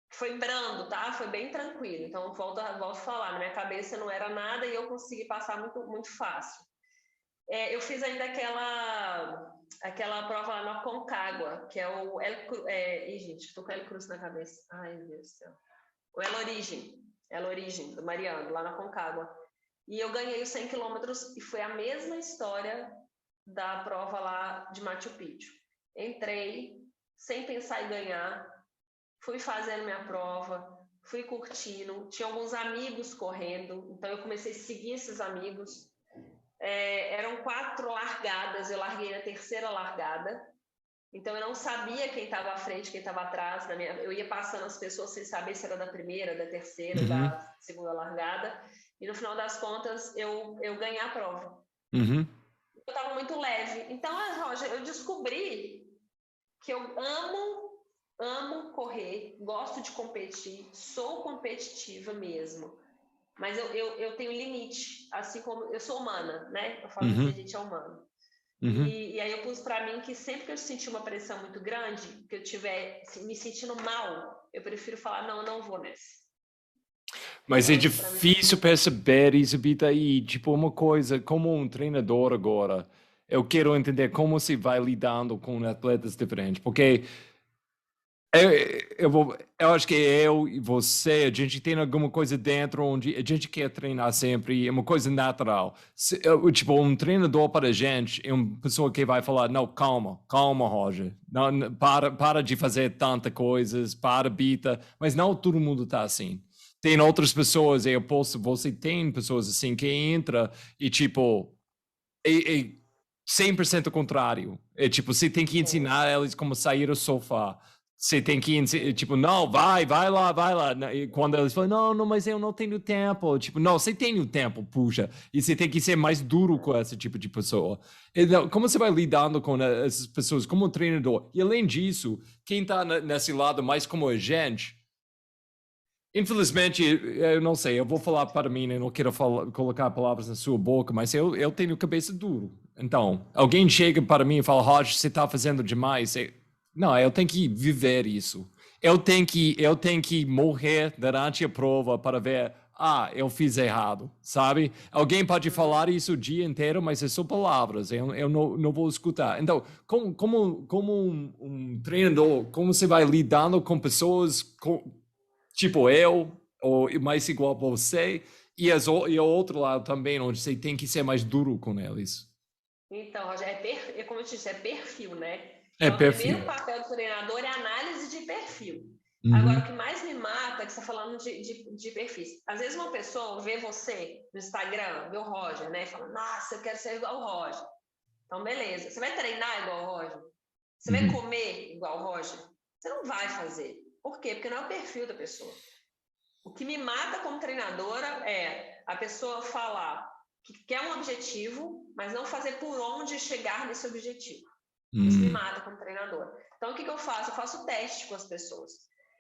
[SPEAKER 2] Foi brando, tá? Foi bem tranquilo. Então, volto a falar, na minha cabeça não era nada e eu consegui passar muito, muito fácil. Eu fiz ainda aquela prova lá na Concagua, que é o gente, tô com El Cruz na cabeça. Ai, meu Deus do céu. O El Origem, do Mariano, lá na Concagua. E eu ganhei os 100 quilômetros e foi a mesma história da prova lá de Machu Picchu. Entrei, sem pensar em ganhar, fui fazendo minha prova, fui curtindo, tinha alguns amigos correndo, então eu comecei a seguir esses amigos. Eram 4 largadas, eu larguei na 3ª largada, então eu não sabia quem estava à frente, quem estava atrás. Eu ia passando as pessoas sem saber se era da primeira, da terceira, da segunda largada, e no final das contas eu ganhei a prova. Eu estava muito leve. Então, Roger, eu descobri que eu amo correr, gosto de competir, sou competitiva mesmo, mas eu tenho limite, assim como eu sou humana, né? Eu falo que a gente é humano. E aí eu pus para mim que sempre que eu senti uma pressão muito grande, que eu estiver assim, me sentindo mal, eu prefiro falar, não vou nessa.
[SPEAKER 1] Mas é difícil perceber isso, Bita, aí, tipo, uma coisa, como um treinador agora, eu quero entender como se vai lidando com atletas diferentes, porque Eu acho que eu e você, a gente tem alguma coisa dentro onde a gente quer treinar sempre, é uma coisa natural. Tipo, um treinador para a gente é uma pessoa que vai falar, não, calma, calma, Roger, não, para de fazer tanta coisas, para, Bita, mas não todo mundo está assim. Tem outras pessoas, eu posso, você tem pessoas assim que entra e tipo, é 100% contrário. É tipo, você tem que ensinar eles como sair do sofá. Você tem que ensinar, tipo, não, vai lá, vai lá. E quando eles falam, não, não, mas eu não tenho tempo. Tipo, não, você tem o tempo, puxa. E você tem que ser mais duro com esse tipo de pessoa. Então, como você vai lidando com essas pessoas como treinador? E além disso, quem tá nesse lado mais como a gente, infelizmente, eu não sei, eu vou falar para mim, eu não quero colocar palavras na sua boca, mas eu tenho cabeça duro. Então, alguém chega para mim e fala, Roger, você está fazendo demais. Não, eu tenho que viver isso. Eu tenho que morrer durante a prova para ver, eu fiz errado, sabe? Alguém pode falar isso o dia inteiro, mas é só palavras, eu não vou escutar. Então, como um treinador, como você vai lidando com pessoas tipo eu, ou mais igual a você, e o outro lado também, onde você tem que ser mais duro com eles.
[SPEAKER 2] Então, Roger, como eu te disse, é perfil, né?
[SPEAKER 1] É
[SPEAKER 2] Então, o
[SPEAKER 1] perfil.
[SPEAKER 2] primeiro papel do treinador é análise de perfil. Agora, o
[SPEAKER 1] Uhum,
[SPEAKER 2] que mais me mata é que você está falando de perfis. Às vezes uma pessoa vê você no Instagram, vê o Roger, né? E fala, nossa, eu quero ser igual o Roger. Então, beleza. Você vai treinar igual o Roger? Você vai
[SPEAKER 1] uhum,
[SPEAKER 2] comer igual o Roger? Você não vai fazer. Por quê? Porque não é o perfil da pessoa. O que me mata como treinadora é a pessoa falar que quer um objetivo, mas não fazer por onde chegar nesse objetivo. Isso me
[SPEAKER 1] uhum,
[SPEAKER 2] mata como treinadora. Então, o que eu faço? Eu faço teste com as pessoas.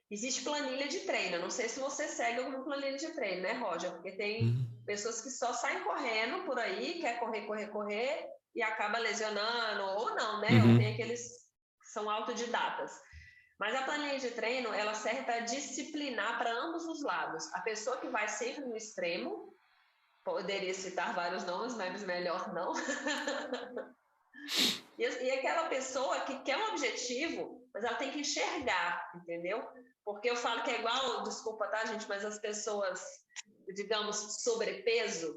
[SPEAKER 2] Existe planilha de treino. Não sei se você segue alguma planilha de treino, né, Roger? Porque tem
[SPEAKER 1] uhum,
[SPEAKER 2] pessoas que só saem correndo por aí, quer correr, correr, correr, e acaba lesionando, ou não, né? Ou tem
[SPEAKER 1] uhum,
[SPEAKER 2] aqueles que são autodidatas. Mas a planilha de treino, ela serve para disciplinar para ambos os lados. A pessoa que vai sempre no extremo, poderia citar vários nomes, mas melhor não. E aquela pessoa que quer um objetivo, mas ela tem que enxergar, entendeu? Porque eu falo que é igual, desculpa, tá, gente, mas as pessoas, digamos, sobrepeso,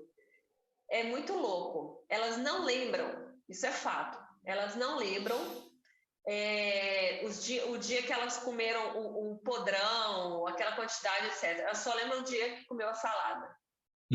[SPEAKER 2] é muito louco. Elas não lembram, isso é fato, elas não lembram o dia que elas comeram um podrão, aquela quantidade, etc. Elas só lembram o dia que comeu a salada.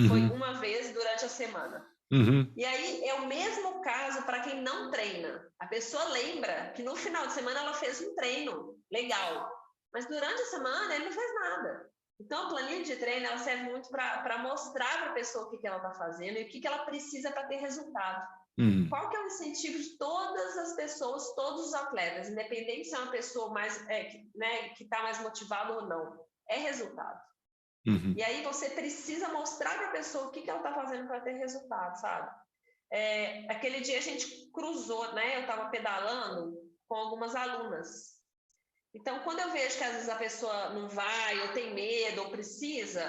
[SPEAKER 2] Foi
[SPEAKER 1] uhum,
[SPEAKER 2] uma vez durante a semana.
[SPEAKER 1] uhum,
[SPEAKER 2] E aí é o mesmo caso para quem não treina. A pessoa lembra que no final de semana ela fez um treino legal, mas durante a semana ele não fez nada. Então a planilha de treino ela serve muito para mostrar para a pessoa o que ela está fazendo e o que ela precisa para ter resultado.
[SPEAKER 1] uhum,
[SPEAKER 2] Qual que é o incentivo de todas as pessoas, todos os atletas, independente se é uma pessoa mais, que está mais motivada ou não, é resultado.
[SPEAKER 1] uhum.
[SPEAKER 2] E aí você precisa mostrar para a pessoa o que ela está fazendo para ter resultado, sabe? Aquele dia a gente cruzou, né? Eu estava pedalando com algumas alunas. Então, quando eu vejo que às vezes a pessoa não vai, ou tem medo, ou precisa,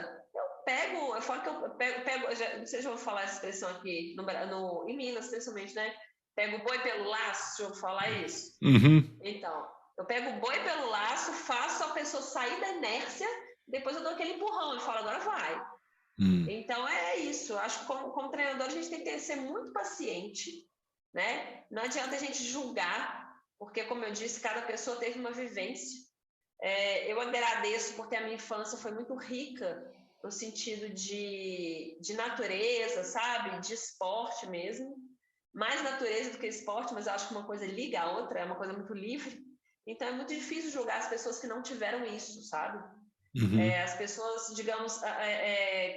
[SPEAKER 2] eu falo que eu pego já, não sei se eu vou falar essa expressão aqui, em Minas, principalmente, né? Pego o boi pelo laço, se eu falar isso.
[SPEAKER 1] Uhum.
[SPEAKER 2] Então, eu pego o boi pelo laço, faço a pessoa sair da inércia, depois eu dou aquele empurrão e falo, agora vai.
[SPEAKER 1] Uhum.
[SPEAKER 2] Então, é isso. Eu acho que como treinador a gente tem que ser muito paciente, né? Não adianta a gente julgar, porque, como eu disse, cada pessoa teve uma vivência. Eu agradeço porque a minha infância foi muito rica no sentido de natureza, sabe? De esporte mesmo. Mais natureza do que esporte, mas eu acho que uma coisa liga a outra, é uma coisa muito livre. Então é muito difícil julgar as pessoas que não tiveram isso, sabe?
[SPEAKER 1] Uhum.
[SPEAKER 2] As pessoas, digamos,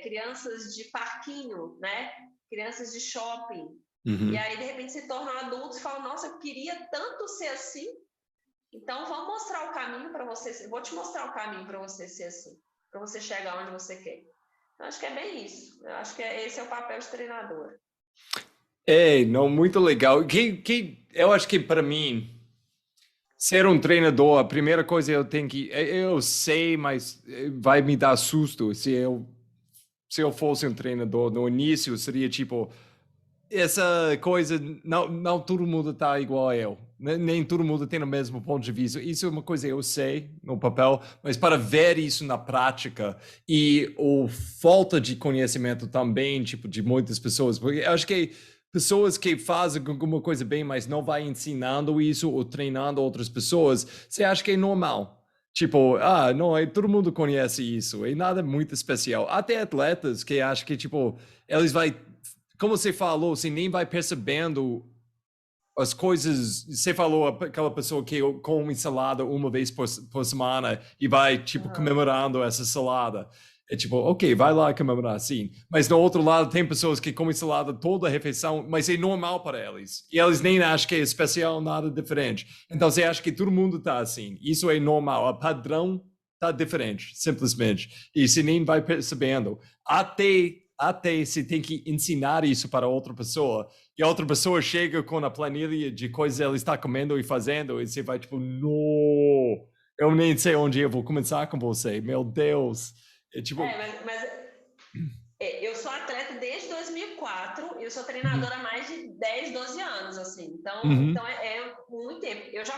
[SPEAKER 2] crianças de parquinho, né? Crianças de shopping. E
[SPEAKER 1] Uhum.
[SPEAKER 2] aí, de repente, se tornam adultos e falam, nossa, eu queria tanto ser assim, então, vamos mostrar o caminho para você. Vou te mostrar o caminho para você ser assim, para você chegar onde você quer. Então, acho que é bem isso. Eu acho que esse é o papel de treinador.
[SPEAKER 1] Não, muito legal. Eu acho que para mim, ser um treinador, a primeira coisa eu tenho que. Eu sei, mas vai me dar susto se eu fosse um treinador. No início seria tipo. essa coisa, não todo mundo está igual a eu. Nem todo mundo tem o mesmo ponto de vista. Isso é uma coisa que eu sei no papel, mas para ver isso na prática e a falta de conhecimento também, tipo, de muitas pessoas, porque eu acho que pessoas que fazem alguma coisa bem, mas não vai ensinando isso ou treinando outras pessoas, você acha que é normal. Tipo, não, todo mundo conhece isso, é nada muito especial. Até atletas que acham que, tipo, eles vai, como você falou, você nem vai percebendo as coisas. Você falou aquela pessoa que come salada uma vez por semana e vai, tipo, comemorando essa salada. É tipo, ok, vai lá comemorar, sim. Mas do outro lado, tem pessoas que comem salada toda a refeição, mas é normal para eles. E eles nem acham que é especial, nada diferente. Então, você acha que todo mundo está assim. Isso é normal. O padrão está diferente, simplesmente. E você nem vai percebendo. Até você tem que ensinar isso para outra pessoa. E a outra pessoa chega com a planilha de coisas que ela está comendo e fazendo. E você vai tipo, não, eu nem sei onde eu vou começar com você. Meu Deus. É tipo...
[SPEAKER 2] Eu sou atleta desde 2004 e eu sou treinadora há mais de 10, 12 anos, assim. Então é muito tempo. Eu já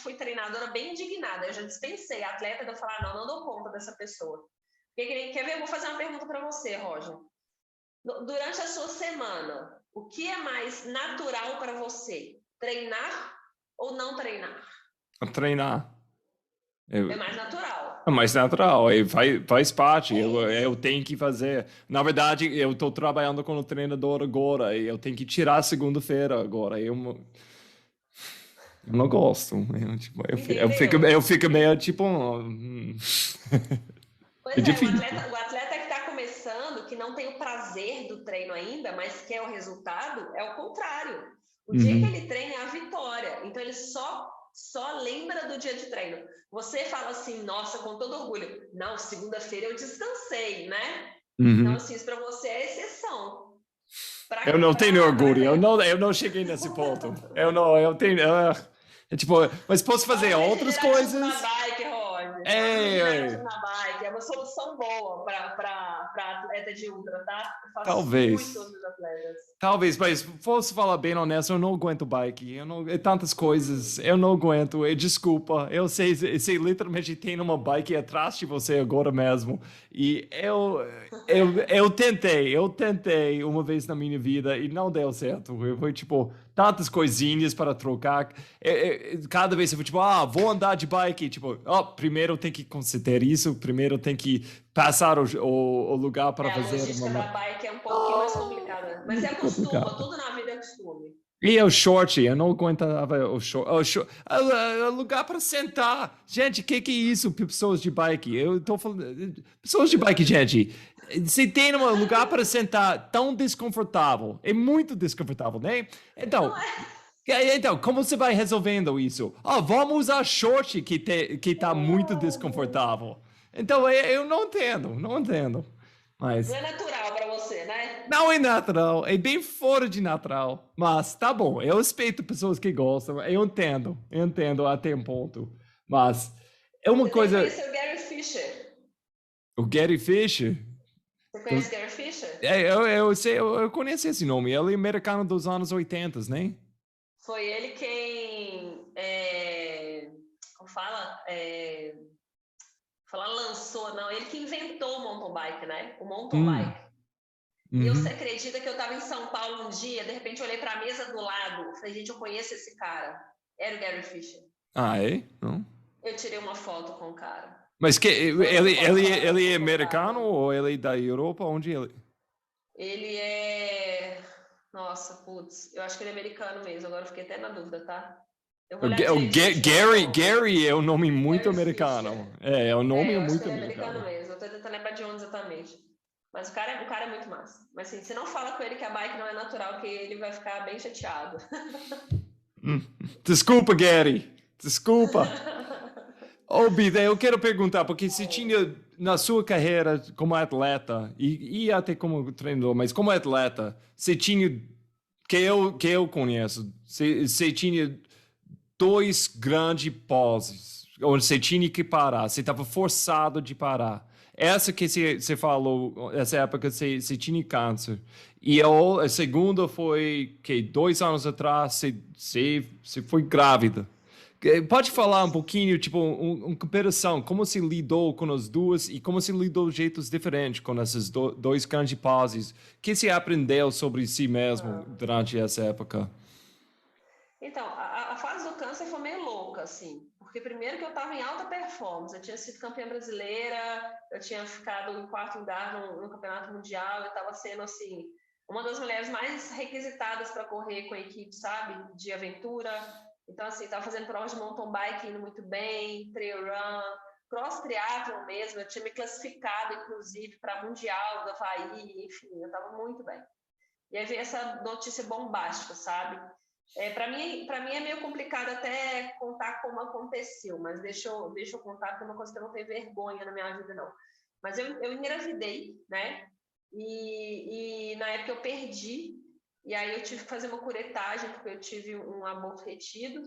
[SPEAKER 2] fui treinadora bem indignada. Eu já dispensei a atleta de eu falar, não dou conta dessa pessoa. Quer ver? Eu vou fazer uma pergunta para você, Roger. Durante a sua semana, o que é mais natural para você? Treinar ou não treinar?
[SPEAKER 1] Treinar.
[SPEAKER 2] É mais natural.
[SPEAKER 1] É mais natural, faz parte, eu tenho que fazer. Na verdade, eu estou trabalhando como treinador agora, e eu tenho que tirar segunda-feira agora. Eu não gosto. Eu fico meio tipo.
[SPEAKER 2] Pois o atleta que está começando, que não tem o prazer do treino ainda, mas quer o resultado, é o contrário. O dia que ele treina é a vitória. Então ele só lembra do dia de treino. Você fala assim, nossa, com todo orgulho. Não, segunda-feira eu descansei, né? Então, assim, isso para você é exceção.
[SPEAKER 1] Eu não tenho orgulho, eu não cheguei nesse ponto. Eu tenho... tipo, mas posso fazer outras coisas.
[SPEAKER 2] Na bike, Roger. Na bike é uma solução boa para atleta de ultra, tá? Eu faço
[SPEAKER 1] Talvez.
[SPEAKER 2] Muito dos atletas.
[SPEAKER 1] Talvez, mas posso falar bem honesto, eu não aguento bike. Tantas coisas, eu não aguento. Desculpa, eu sei, você literalmente tem uma bike atrás de você agora mesmo. E eu tentei uma vez na minha vida e não deu certo. Foi tipo, tantas coisinhas para trocar. Cada vez eu vou tipo, vou andar de bike. Tipo, primeiro tem que considerar isso, primeiro tem que passar o lugar para fazer.
[SPEAKER 2] A logística da bike é um pouquinho mais complicada. Mas é costume, tudo na vida é costume.
[SPEAKER 1] E o short, eu não aguentava o short. Lugar para sentar. Gente, que é isso, pessoas de bike? Eu tô falando... Pessoas de bike, gente. Você tem um lugar para sentar tão desconfortável. É muito desconfortável, né? Então, como você vai resolvendo isso? Vamos usar short que tá muito desconfortável. Então, eu não entendo. Mas...
[SPEAKER 2] Não é natural para você, né?
[SPEAKER 1] Não é natural, é bem fora de natural. Mas tá bom, eu respeito pessoas que gostam, eu entendo até um ponto. Mas é uma coisa...
[SPEAKER 2] Você conhece o Gary Fisher?
[SPEAKER 1] O Gary Fisher?
[SPEAKER 2] Você conhece o Gary Fisher?
[SPEAKER 1] Eu conheço esse nome, ele é americano dos anos 80, né?
[SPEAKER 2] Foi ele quem... como fala? Lançou, não, ele que inventou o mountain bike, né? O mountain bike. E você acredita que eu estava em São Paulo um dia, de repente eu olhei para a mesa do lado, falei, gente, eu conheço esse cara. Era o Gary Fisher.
[SPEAKER 1] É? Não?
[SPEAKER 2] Eu tirei uma foto com o cara.
[SPEAKER 1] Mas ele é americano ou ele é da Europa? Onde ele?
[SPEAKER 2] Ele é... Nossa, putz, eu acho que ele é americano mesmo, agora eu fiquei até na dúvida, tá?
[SPEAKER 1] Gary é um nome muito americano. É um nome muito
[SPEAKER 2] americano mesmo. Eu tô tentando lembrar de onde exatamente. Mas o cara é muito massa. Mas assim, você não fala com ele que a bike não é natural, que ele vai ficar bem chateado.
[SPEAKER 1] Desculpa, Gary. Desculpa. Bida, eu quero perguntar, porque você tinha na sua carreira como atleta, e até como treinador, mas como atleta, você tinha, que eu conheço, você tinha dois grandes poses. onde você tinha que parar, você estava forçado de parar. Essa que você falou, essa época você tinha câncer. E a segunda foi que 2 anos atrás você foi grávida. Pode falar um pouquinho, tipo, uma comparação, como se lidou com as duas e como se lidou de jeitos diferentes com esses dois grandes fases? O que você aprendeu sobre si mesmo
[SPEAKER 2] Ah.
[SPEAKER 1] durante essa época?
[SPEAKER 2] Então, a fase do câncer foi meio louca, assim, porque primeiro que eu estava em alta performance, eu tinha sido campeã brasileira, eu tinha ficado em quarto lugar no campeonato mundial, eu estava sendo, assim, uma das mulheres mais requisitadas para correr com a equipe, sabe, de aventura. Então, assim, estava fazendo provas de mountain bike indo muito bem, trail run, cross triathlon mesmo, eu tinha me classificado, inclusive, para mundial do Havaí, enfim, eu estava muito bem. E aí veio essa notícia bombástica, sabe? Para mim é meio complicado até contar como aconteceu, mas deixa eu contar, porque é uma coisa que eu não tenho vergonha na minha vida, não. Mas eu engravidei, né? E na época eu perdi, e aí eu tive que fazer uma curetagem, porque eu tive um aborto retido.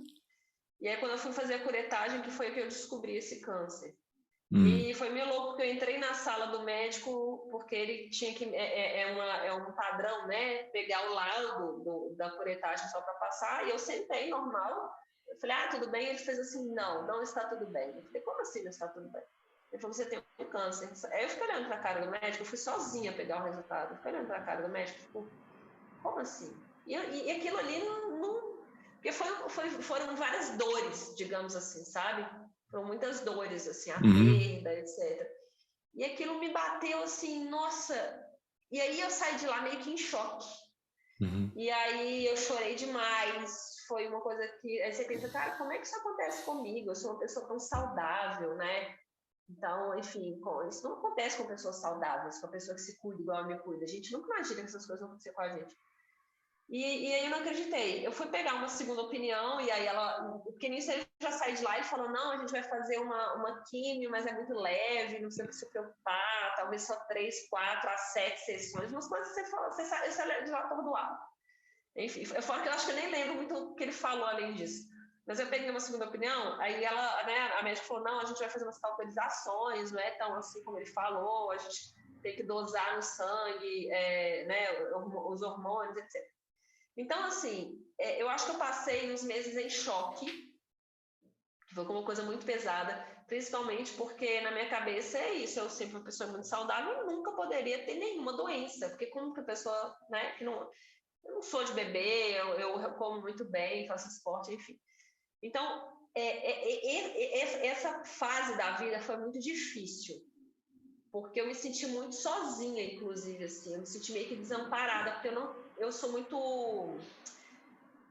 [SPEAKER 2] E aí quando eu fui fazer a curetagem, que foi que eu descobri esse câncer. E foi meio louco porque eu entrei na sala do médico porque ele tinha que é um padrão, né? Pegar o laudo da curetagem só para passar. E eu sentei normal. Eu falei, tudo bem? Ele fez assim, não está tudo bem. Eu falei, como assim não está tudo bem? Ele falou, você tem um câncer. Aí eu fiquei olhando para a cara do médico. Eu fui sozinha pegar o resultado. Eu fiquei olhando para a cara do médico. Tipo, como assim? E aquilo ali não porque foram várias dores, digamos assim, sabe? Foram muitas dores, assim, a
[SPEAKER 1] Uhum.
[SPEAKER 2] perda, etc. E aquilo me bateu assim, nossa. E aí eu saí de lá meio que em choque.
[SPEAKER 1] Uhum.
[SPEAKER 2] E aí eu chorei demais. Foi uma coisa que. Aí você pensa, cara, como é que isso acontece comigo? Eu sou uma pessoa tão saudável, né? Então, enfim, isso não acontece com pessoas saudáveis, com a pessoa que se cuida igual a me cuida. A gente nunca imagina que essas coisas vão acontecer com a gente. E aí eu não acreditei. Eu fui pegar uma segunda opinião e aí porque nisso eu já saí de lá e falou, não, a gente vai fazer uma químio, mas é muito leve, não precisa se preocupar, talvez só 3, 4 a 7 sessões, umas coisas que você fala, você sai de lá atordoado. Enfim, fora que eu acho que eu nem lembro muito o que ele falou além disso. Mas eu peguei uma segunda opinião, aí ela, né, a médica falou, não, a gente vai fazer umas cauterizações, não é tão assim como ele falou, a gente tem que dosar no sangue, né, os hormônios, etc. Então, assim, eu acho que eu passei uns meses em choque, que foi uma coisa muito pesada, principalmente porque na minha cabeça é isso, eu sempre uma pessoa muito saudável e nunca poderia ter nenhuma doença, porque como que a pessoa, né, que não, eu não sou de bebê, eu como muito bem, faço esporte, enfim. Então, essa fase da vida foi muito difícil, porque eu me senti muito sozinha, inclusive, assim, eu me senti meio que desamparada, porque eu sou muito...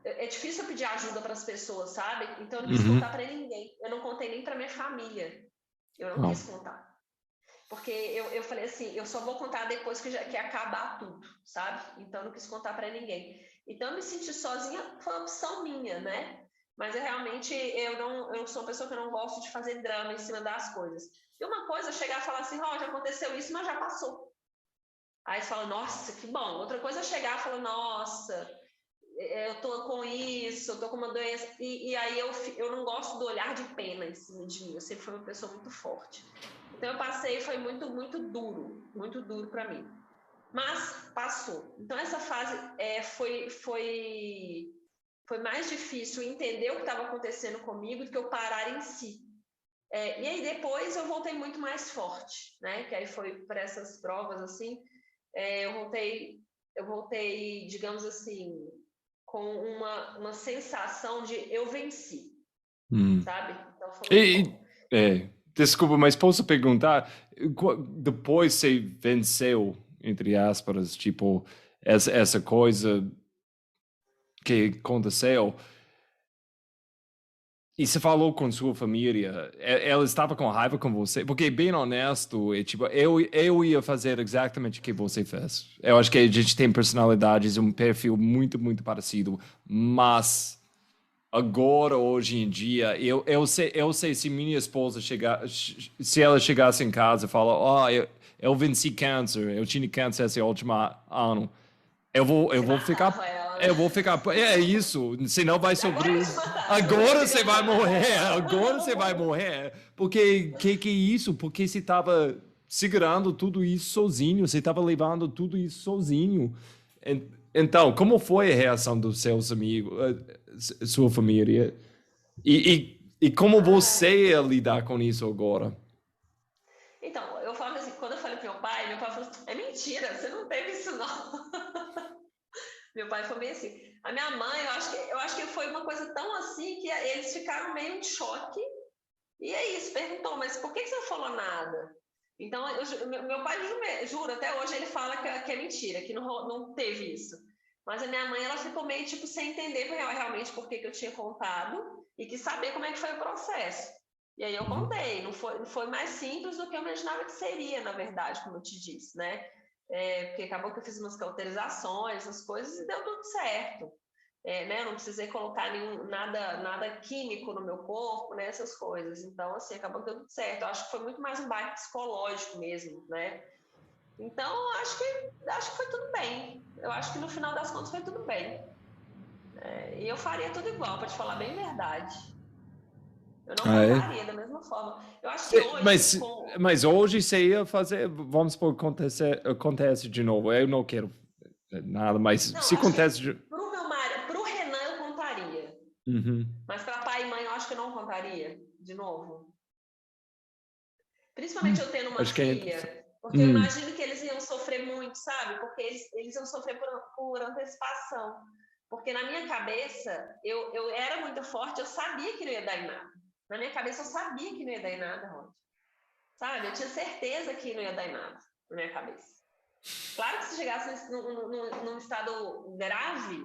[SPEAKER 2] É difícil eu pedir ajuda para as pessoas, sabe? Então eu não quis contar
[SPEAKER 1] Uhum.
[SPEAKER 2] para ninguém. Eu não contei nem para minha família. Eu não
[SPEAKER 1] Oh.
[SPEAKER 2] quis contar. Porque eu falei assim, eu só vou contar depois que acabar tudo, sabe? Então eu não quis contar para ninguém. Então eu me senti sozinha, foi uma opção minha, né? Mas eu sou uma pessoa que eu não gosto de fazer drama em cima das coisas. E uma coisa é chegar e falar assim, já aconteceu isso, mas já passou. Aí você fala, nossa, que bom. Outra coisa é chegar e falar, nossa, eu tô com isso, eu tô com uma doença, e aí eu não gosto do olhar de pena em cima de mim, eu sempre fui uma pessoa muito forte. Então eu passei, foi muito, muito duro para mim. Mas passou. Então essa fase foi mais difícil entender o que estava acontecendo comigo do que eu parar em si. E aí depois eu voltei muito mais forte, né? Que aí foi para essas provas, assim, eu voltei, digamos assim, com uma sensação de eu venci,
[SPEAKER 1] Hum.
[SPEAKER 2] sabe? Então foi muito
[SPEAKER 1] E,
[SPEAKER 2] bom.
[SPEAKER 1] desculpa, mas posso perguntar, depois você venceu, entre aspas, tipo, essa coisa que aconteceu, e você falou com sua família, ela estava com raiva com você? Porque, bem honesto, tipo, eu ia fazer exatamente o que você fez. Eu acho que a gente tem personalidades, um perfil muito, muito parecido, mas agora, hoje em dia, eu sei se minha esposa se ela chegasse em casa e falar, eu venci câncer, eu tinha câncer esse último ano, eu vou
[SPEAKER 2] Você
[SPEAKER 1] ficar,
[SPEAKER 2] matava ela.
[SPEAKER 1] eu vou ficar. É isso, senão vai
[SPEAKER 2] Agora eu
[SPEAKER 1] sobreviver.
[SPEAKER 2] te matar.
[SPEAKER 1] Agora você vai morrer, agora você vai morrer. Porque, que é isso? Porque você estava segurando tudo isso sozinho, você estava levando tudo isso sozinho. Então, como foi a reação dos seus amigos, sua família? E como
[SPEAKER 2] Ai.
[SPEAKER 1] você ia lidar com isso agora?
[SPEAKER 2] Então, eu falo assim, quando eu falei pro meu pai falou assim, é mentira, você não teve isso não. Meu pai foi meio assim. A minha mãe, eu acho que foi uma coisa tão assim que eles ficaram meio de choque. E é isso, perguntou, mas por que você não falou nada? Então, meu pai jura, até hoje ele fala que é mentira, que não teve isso. Mas a minha mãe, ela ficou meio tipo sem entender realmente por que eu tinha contado e que saber como é que foi o processo. E aí eu
[SPEAKER 1] Uhum.
[SPEAKER 2] contei, não foi mais simples do que eu imaginava que seria, na verdade, como eu te disse, né? Porque acabou que eu fiz umas cauterizações, essas coisas, e deu tudo certo. Né? Eu não precisei colocar nada químico no meu corpo, né? Essas coisas. Então, assim, acabou que deu tudo certo. Eu acho que foi muito mais um baque psicológico mesmo, né? Então, acho que foi tudo bem. Eu acho que no final das contas foi tudo bem. E eu faria tudo igual, para te falar bem a verdade. Eu não
[SPEAKER 1] Ah, é?
[SPEAKER 2] contaria da mesma forma. Eu acho que hoje,
[SPEAKER 1] Mas,
[SPEAKER 2] com.
[SPEAKER 1] mas hoje você ia fazer, vamos supor, acontece de novo. Eu não quero nada, mas
[SPEAKER 2] Não,
[SPEAKER 1] se
[SPEAKER 2] acho que
[SPEAKER 1] acontece de...
[SPEAKER 2] pro meu marido, pro Renan eu contaria.
[SPEAKER 1] Uhum.
[SPEAKER 2] Mas para pai e mãe eu acho que eu não contaria, de novo. Principalmente
[SPEAKER 1] Hum,
[SPEAKER 2] eu tendo uma
[SPEAKER 1] Acho que é interessante.
[SPEAKER 2] filha, porque eu imagino que eles iam sofrer muito, sabe? Porque eles iam sofrer por antecipação. Porque na minha cabeça, eu era muito forte, eu sabia que não ia dar em nada. Na minha cabeça, eu sabia que não ia dar em nada, Rod. Sabe? Eu tinha certeza que não ia dar em nada, na minha cabeça. Claro que se chegasse num estado grave,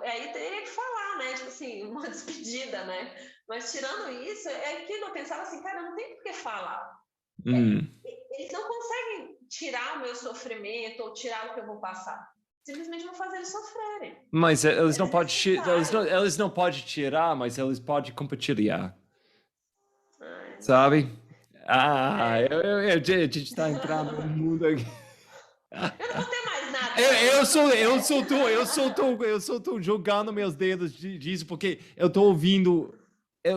[SPEAKER 2] aí teria que falar, né? Tipo assim, uma despedida, né? Mas tirando isso, é aquilo, eu pensava assim, cara, não tem por que falar.
[SPEAKER 1] Hum.
[SPEAKER 2] Eles não conseguem tirar o meu sofrimento ou tirar o que eu vou passar. Simplesmente vão fazer eles sofrerem.
[SPEAKER 1] Mas
[SPEAKER 2] É desnecessário.
[SPEAKER 1] eles não podem tirar, mas eles podem compartilhar,
[SPEAKER 2] Ai, não
[SPEAKER 1] sabe?
[SPEAKER 2] sei.
[SPEAKER 1] Ah,
[SPEAKER 2] É.
[SPEAKER 1] a gente está entrando no mundo aqui.
[SPEAKER 2] Eu não vou ter mais nada
[SPEAKER 1] Eu,
[SPEAKER 2] para
[SPEAKER 1] eu
[SPEAKER 2] contar,
[SPEAKER 1] sou, eu
[SPEAKER 2] sério.
[SPEAKER 1] sou tu, eu sou tu jogando meus dedos disso, porque eu tô ouvindo,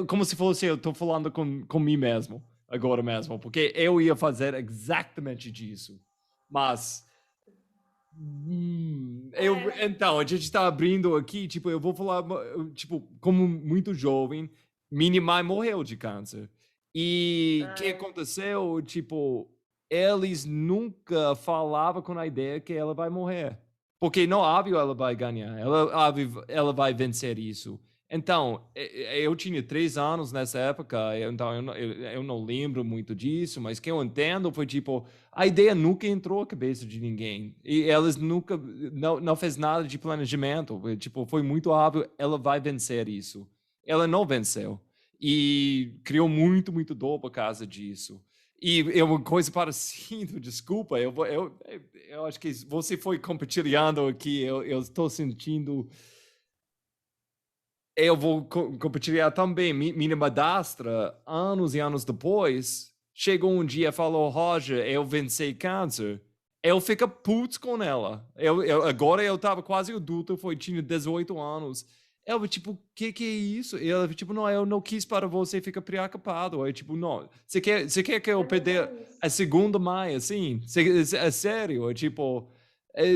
[SPEAKER 1] como se fosse eu tô falando com mim mesmo, agora mesmo, porque eu ia fazer exatamente disso. Mas,
[SPEAKER 2] É.
[SPEAKER 1] então, a gente tá abrindo aqui, tipo, eu vou falar, tipo, como muito jovem, minha mãe morreu de câncer. E o que
[SPEAKER 2] Ai,
[SPEAKER 1] aconteceu, tipo, eles nunca falavam com a ideia que ela vai morrer. Porque não óbvio ela vai ganhar, ela vai vencer isso. Então, eu tinha 3 anos nessa época, então eu não lembro muito disso, mas o que eu entendo foi, tipo, a ideia nunca entrou na cabeça de ninguém. E elas nunca, não fez nada de planejamento. Tipo, foi muito óbvio, ela vai vencer isso. Ela não venceu. E criou muito, muito dor por causa disso. E é uma coisa parecida, desculpa, eu acho que você foi compartilhando aqui, eu estou sentindo, eu vou compartilhar também. Minha madrasta, anos e anos depois, chegou um dia e falou: Roger, eu venci câncer. Eu fico puto com ela. Agora eu estava quase adulto, tinha 18 anos. Ela, tipo, que é isso? E ela, tipo, não, eu não quis para você ficar preocupado. Eu, tipo, não, você quer que eu
[SPEAKER 2] é
[SPEAKER 1] perder
[SPEAKER 2] verdade isso.
[SPEAKER 1] a segunda mãe, assim? É sério? Tipo,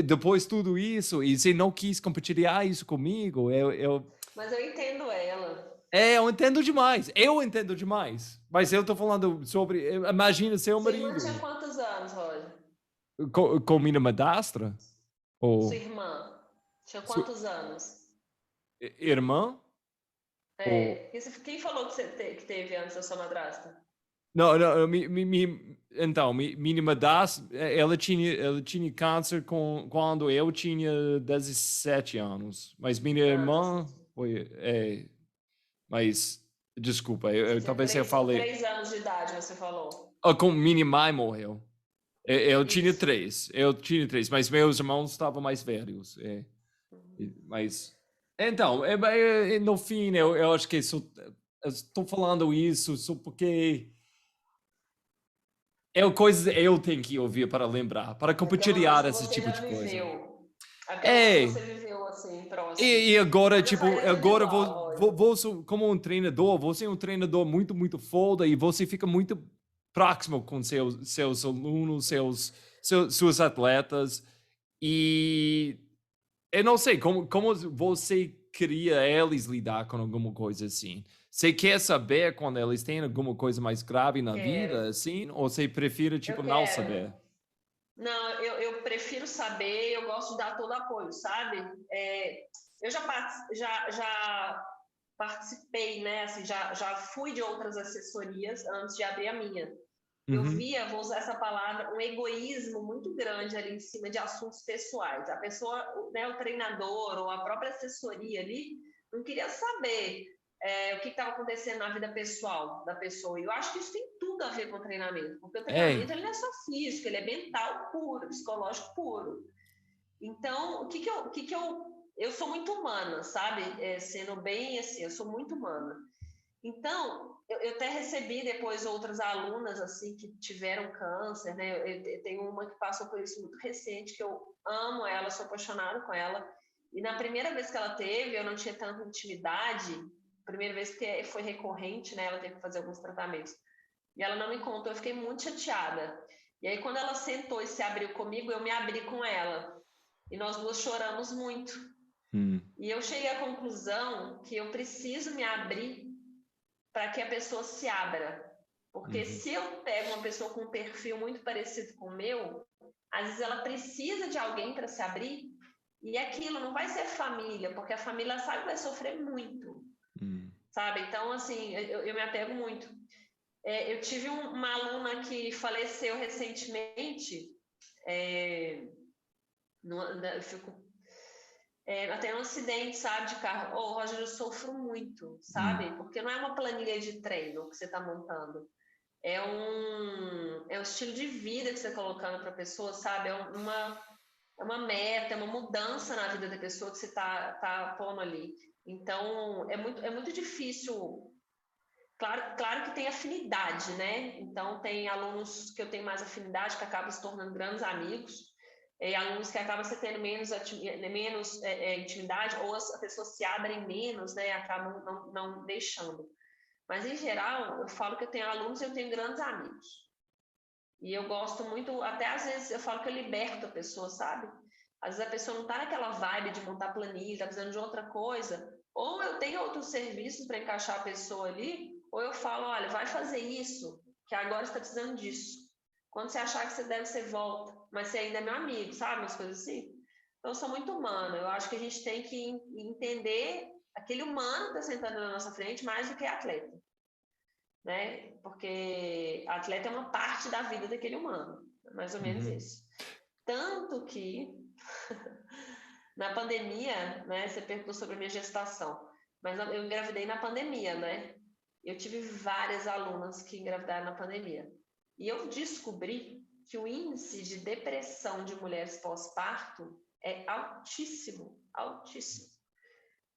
[SPEAKER 1] depois tudo isso, e você não quis compartilhar isso comigo?
[SPEAKER 2] Mas eu entendo ela.
[SPEAKER 1] Eu entendo demais. Eu entendo demais. Mas eu tô falando sobre. Imagina seu
[SPEAKER 2] Sua irmã tinha
[SPEAKER 1] marido
[SPEAKER 2] quantos anos, Roger?
[SPEAKER 1] com minha madrasta?
[SPEAKER 2] Sua
[SPEAKER 1] Ou
[SPEAKER 2] irmã tinha
[SPEAKER 1] sua
[SPEAKER 2] quantos anos?
[SPEAKER 1] irmã? Ou.
[SPEAKER 2] Quem falou que teve antes da sua madrasta?
[SPEAKER 1] Não, não. Então, minha madrasta, ela tinha câncer quando eu tinha 17 anos. Mas minha
[SPEAKER 2] Ah, nossa.
[SPEAKER 1] irmã foi. Mas, desculpa,
[SPEAKER 2] Você tinha
[SPEAKER 1] talvez eu
[SPEAKER 2] três, com
[SPEAKER 1] falei.
[SPEAKER 2] 3 anos de idade, você falou.
[SPEAKER 1] Com minha mãe morreu. Eu tinha
[SPEAKER 2] Isso.
[SPEAKER 1] três. Eu tinha três, mas meus irmãos estavam mais velhos. Mas. Então, no fim, eu acho que eu estou falando isso só porque é coisas que eu tenho que ouvir para lembrar, para
[SPEAKER 2] É porque é uma
[SPEAKER 1] compartilhar
[SPEAKER 2] coisa que
[SPEAKER 1] esse
[SPEAKER 2] você
[SPEAKER 1] tipo
[SPEAKER 2] já
[SPEAKER 1] de coisa.
[SPEAKER 2] viveu. É porque é uma coisa que
[SPEAKER 1] É,
[SPEAKER 2] você viveu assim, próximo.
[SPEAKER 1] E agora,
[SPEAKER 2] Mas eu
[SPEAKER 1] tipo,
[SPEAKER 2] faria tudo
[SPEAKER 1] agora
[SPEAKER 2] igual, Roger.
[SPEAKER 1] você, como um treinador, você é um treinador muito, muito foda e você fica muito próximo com seus alunos, seus atletas. E eu não sei, como você queria eles lidar com alguma coisa assim? Você quer saber quando eles têm alguma coisa mais grave na
[SPEAKER 2] Quero,
[SPEAKER 1] vida, assim? Ou você prefere,
[SPEAKER 2] eu
[SPEAKER 1] tipo, não
[SPEAKER 2] quero.
[SPEAKER 1] saber?
[SPEAKER 2] Não, eu prefiro saber, eu gosto de dar todo apoio, sabe? Eu já participei, né? Assim, já fui de outras assessorias antes de abrir a minha. Eu
[SPEAKER 1] Uhum.
[SPEAKER 2] via, vou usar essa palavra, um egoísmo muito grande ali em cima de assuntos pessoais. A pessoa, né, o treinador ou a própria assessoria ali não queria saber o que estava acontecendo na vida pessoal da pessoa. E eu acho que isso tem tudo a ver com o treinamento, porque o
[SPEAKER 1] É,
[SPEAKER 2] treinamento ele não é só físico, ele é mental puro, psicológico puro. Então, eu sou muito humana, sabe? Sendo bem assim, eu sou muito humana. Então, eu até recebi depois outras alunas assim que tiveram câncer, né? Eu tenho uma que passou por isso muito recente, que eu amo ela, sou apaixonada com ela. E na primeira vez que ela teve, eu não tinha tanta intimidade, primeira vez porque foi recorrente, né? Ela teve que fazer alguns tratamentos. E ela não me contou, eu fiquei muito chateada. E aí, quando ela sentou e se abriu comigo, eu me abri com ela. E nós duas choramos muito.
[SPEAKER 1] hum,
[SPEAKER 2] E eu cheguei à conclusão que eu preciso me abrir para que a pessoa se abra. Porque
[SPEAKER 1] uhum.
[SPEAKER 2] se eu pego uma pessoa com um perfil muito parecido com o meu, às vezes ela precisa de alguém para se abrir, e aquilo não vai ser família, porque a família sabe que vai sofrer muito,
[SPEAKER 1] Hum.
[SPEAKER 2] sabe? Então, assim, eu me apego muito. Eu tive uma aluna que faleceu recentemente, eu fico até um acidente, sabe, de carro. Ô, Roger, eu sofro muito,
[SPEAKER 1] Hum.
[SPEAKER 2] sabe? Porque não é uma planilha de treino que você está montando. É um estilo de vida que você está colocando para a pessoa, sabe? É uma meta, é uma mudança na vida da pessoa que você tá pondo ali. Então, é muito difícil. Claro que tem afinidade, né? Então, tem alunos que eu tenho mais afinidade, que acabam se tornando grandes amigos, e alunos que acabam se tendo menos intimidade, ou as pessoas se abrem menos, né? Acabam não deixando. Mas, em geral, eu falo que eu tenho alunos e eu tenho grandes amigos. E eu gosto muito, até às vezes eu falo que eu liberto a pessoa, sabe? Às vezes a pessoa não tá naquela vibe de montar planilha, tá precisando de outra coisa. Ou eu tenho outros serviços para encaixar a pessoa ali, ou eu falo, olha, vai fazer isso, que agora você está precisando disso. Quando você achar que você deve, você volta. Mas você ainda é meu amigo, sabe? Umas coisas assim. Então, eu sou muito humana. Eu acho que a gente tem que entender aquele humano que está sentando na nossa frente mais do que atleta, né? Porque atleta é uma parte da vida daquele humano, mais ou menos
[SPEAKER 1] Uhum.
[SPEAKER 2] isso. Tanto que na pandemia, né? Você perguntou sobre a minha gestação, mas eu engravidei na pandemia, né? Eu tive várias alunas que engravidaram na pandemia. E eu descobri que o índice de depressão de mulheres pós-parto é altíssimo, altíssimo.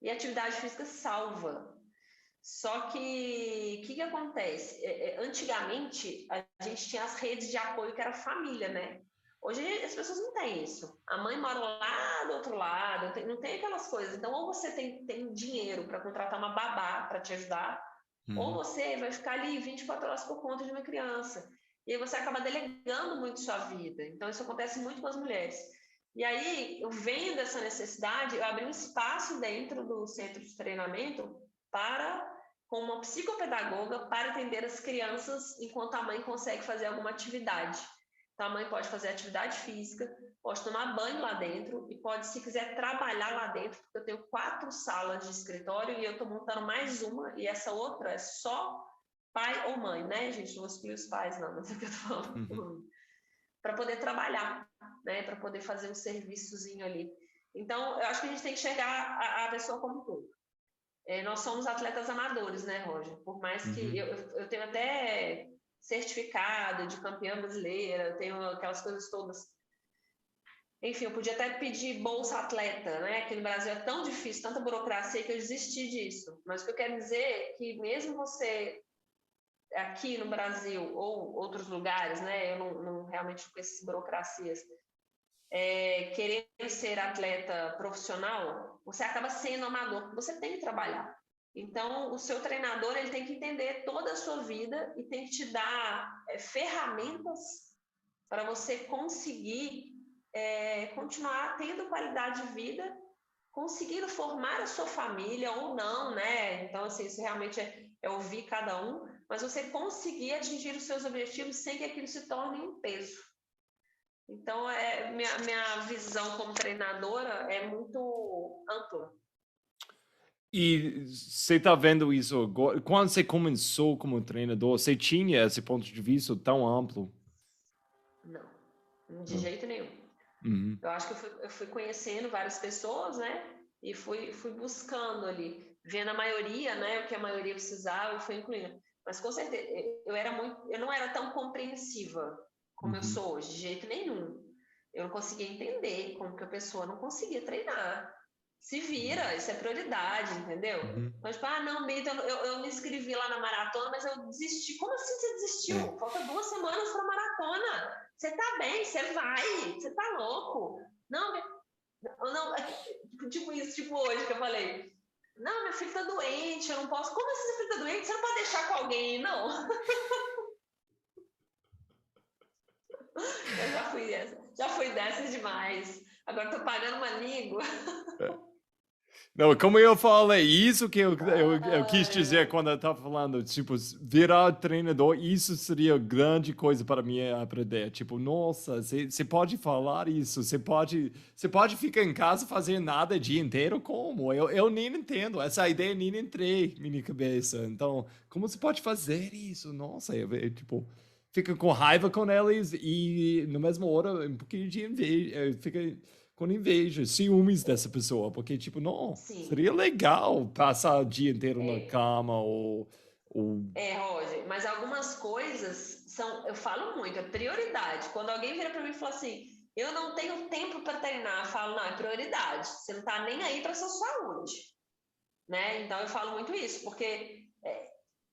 [SPEAKER 2] E a atividade física salva. Só que o que acontece? Antigamente, a gente tinha as redes de apoio que era família, né? Hoje as pessoas não têm isso. A mãe mora lá do outro lado, não tem aquelas coisas. Então, ou você tem dinheiro para contratar uma babá para te ajudar, ou
[SPEAKER 1] Uhum.
[SPEAKER 2] você vai ficar ali 24 horas por conta de uma criança. E aí você acaba delegando muito sua vida. Então, isso acontece muito com as mulheres. E aí, eu vendo essa necessidade, eu abri um espaço dentro do centro de treinamento para com uma psicopedagoga para atender as crianças enquanto a mãe consegue fazer alguma atividade. Então, a mãe pode fazer atividade física, pode tomar banho lá dentro e pode, se quiser, trabalhar lá dentro, porque eu tenho 4 salas de escritório e eu estou montando mais uma, e essa outra é só pai ou mãe, né, gente? Não vou excluir os pais, não, mas é o que eu estou
[SPEAKER 1] Uhum.
[SPEAKER 2] falando. Para poder trabalhar, né? Para poder fazer um serviçozinho ali. Então, eu acho que a gente tem que chegar a pessoa como um todo. Nós somos atletas amadores, né, Roger? Por mais que
[SPEAKER 1] Uhum.
[SPEAKER 2] eu tenho até certificado de campeã brasileira, eu tenho aquelas coisas todas. Enfim, eu podia até pedir bolsa atleta, né? Aqui no Brasil é tão difícil, tanta burocracia que eu desisti disso. Mas o que eu quero dizer é que mesmo você aqui no Brasil ou outros lugares, né? Eu não realmente conheço essas burocracias. querendo ser atleta profissional, você acaba sendo amador, porque você tem que trabalhar. Então, o seu treinador ele tem que entender toda a sua vida e tem que te dar ferramentas para você conseguir continuar tendo qualidade de vida, conseguindo formar a sua família ou não, né? Então, assim, isso realmente é ouvir cada um, mas você conseguir atingir os seus objetivos sem que aquilo se torne um peso. Então, minha visão como treinadora é muito ampla.
[SPEAKER 1] E você está vendo isso agora? Quando você começou como treinador, você tinha esse ponto de vista tão amplo?
[SPEAKER 2] Não, de jeito nenhum.
[SPEAKER 1] Uhum.
[SPEAKER 2] Eu acho que eu fui conhecendo várias pessoas, né? E fui buscando ali, vendo a maioria, né? O que a maioria precisava e fui incluindo. Mas com certeza, eu não era tão compreensiva como eu sou hoje, de jeito nenhum. Eu não conseguia entender como que a pessoa não conseguia treinar. Se vira, isso é prioridade, entendeu? Então, tipo, não, Mita, eu me inscrevi lá na maratona, mas eu desisti. Como assim você desistiu? Falta 2 semanas para a maratona. Você tá bem, você vai, você tá louco. Não, tipo isso, tipo hoje que eu falei. Não, meu filho tá doente, eu não posso. Como assim seu filho tá doente? Você não pode deixar com alguém, não. Eu já fui dessas demais. Agora tô pagando uma língua.
[SPEAKER 1] Não, como eu falei, isso que eu quis dizer quando eu estava falando, tipo, virar treinador, isso seria grande coisa para mim aprender. Tipo, nossa, você pode falar isso, você pode ficar em casa fazendo nada o dia inteiro, como? Eu nem entendo, essa ideia nem entrei na minha cabeça. Então, como você pode fazer isso? Nossa, tipo, fica com raiva com eles e, na mesma hora, um pouquinho de inveja, fica com inveja, ciúmes dessa pessoa, porque, tipo, não,
[SPEAKER 2] Sim.
[SPEAKER 1] seria legal passar o dia inteiro na cama ou...
[SPEAKER 2] Roger, mas algumas coisas eu falo muito, é prioridade. Quando alguém vira para mim e fala assim, eu não tenho tempo para treinar, eu falo, não, é prioridade. Você não tá nem aí para sua saúde, né? Então eu falo muito isso, porque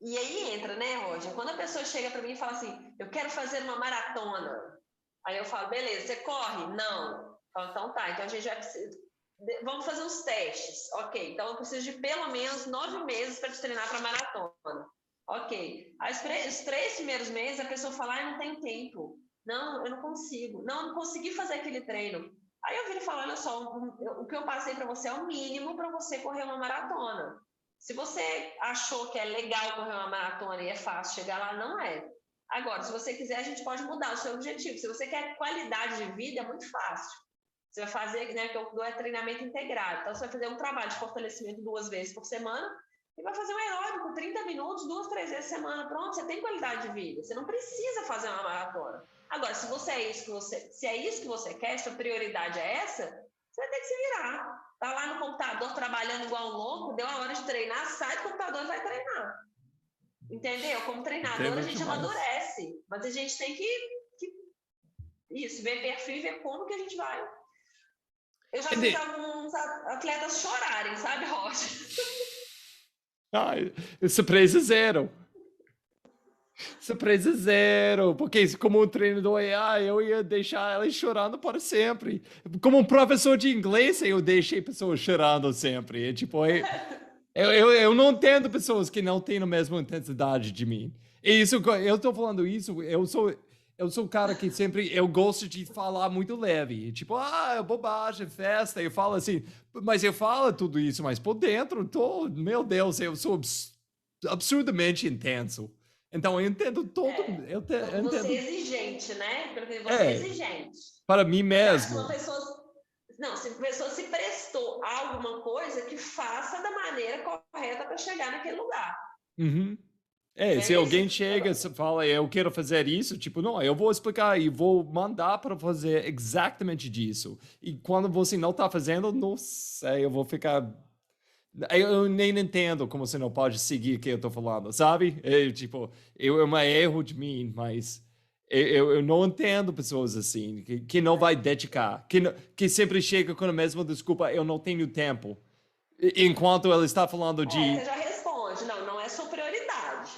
[SPEAKER 2] e aí entra, né, Roger? Quando a pessoa chega para mim e fala assim, eu quero fazer uma maratona, aí eu falo, beleza, você corre? Não. Então tá, então a gente vai precisar. Vamos fazer uns testes. Ok, então eu preciso de pelo menos 9 meses para te treinar para maratona. Ok. Os 3 primeiros meses a pessoa fala, eu não tenho tempo. Não, eu não consigo. Não, eu não consegui fazer aquele treino. Aí eu viro e falo, olha só, o que eu passei para você é o mínimo para você correr uma maratona. Se você achou que é legal correr uma maratona e é fácil chegar lá, não é. Agora, se você quiser, a gente pode mudar o seu objetivo. Se você quer qualidade de vida, é muito fácil. Você vai fazer, né, que eu dou treinamento integrado. Então, você vai fazer um trabalho de fortalecimento 2 vezes por semana e vai fazer um aeróbico 30 minutos, 2, 3 vezes por semana. Pronto, você tem qualidade de vida. Você não precisa fazer uma maratona. Agora, se é isso que você quer, sua prioridade é essa, você vai ter que se virar. Tá lá no computador trabalhando igual um louco, deu a hora de treinar, sai do computador e vai treinar. Entendeu? Como treinador, a gente amadurece. Mas a gente tem que ver perfil e ver como que a gente vai. Eu já fiz alguns atletas chorarem, sabe, Rocha?
[SPEAKER 1] Surpresa zero. Surpresa zero. Porque como um treinador, eu ia deixar elas chorando para sempre. Como um professor de inglês, eu deixei pessoas chorando sempre. Eu não entendo pessoas que não têm a mesma intensidade de mim. E isso, eu tô falando isso, eu sou o cara que sempre, eu gosto de falar muito leve. Tipo, é bobagem, festa. Eu falo assim, mas eu falo tudo isso, mas por dentro, meu Deus, eu sou absurdamente intenso. Então, eu entendo todo... eu entendo.
[SPEAKER 2] Você é exigente, né? Porque você é exigente.
[SPEAKER 1] Para mim mesmo.
[SPEAKER 2] Se a pessoa se prestou a alguma coisa, que faça da maneira correta para chegar naquele lugar.
[SPEAKER 1] Uhum. Se alguém chega e fala, eu quero fazer isso, tipo, não, eu vou explicar e vou mandar para fazer exatamente disso. E quando você não está fazendo, não sei, eu vou ficar... Eu nem entendo como você não pode seguir o que eu estou falando, sabe? É um erro de mim, mas eu não entendo pessoas assim, que não vai dedicar, que sempre chega com a mesma desculpa, eu não tenho tempo. Enquanto ela está falando de...
[SPEAKER 2] Você já responde, não é sua prioridade.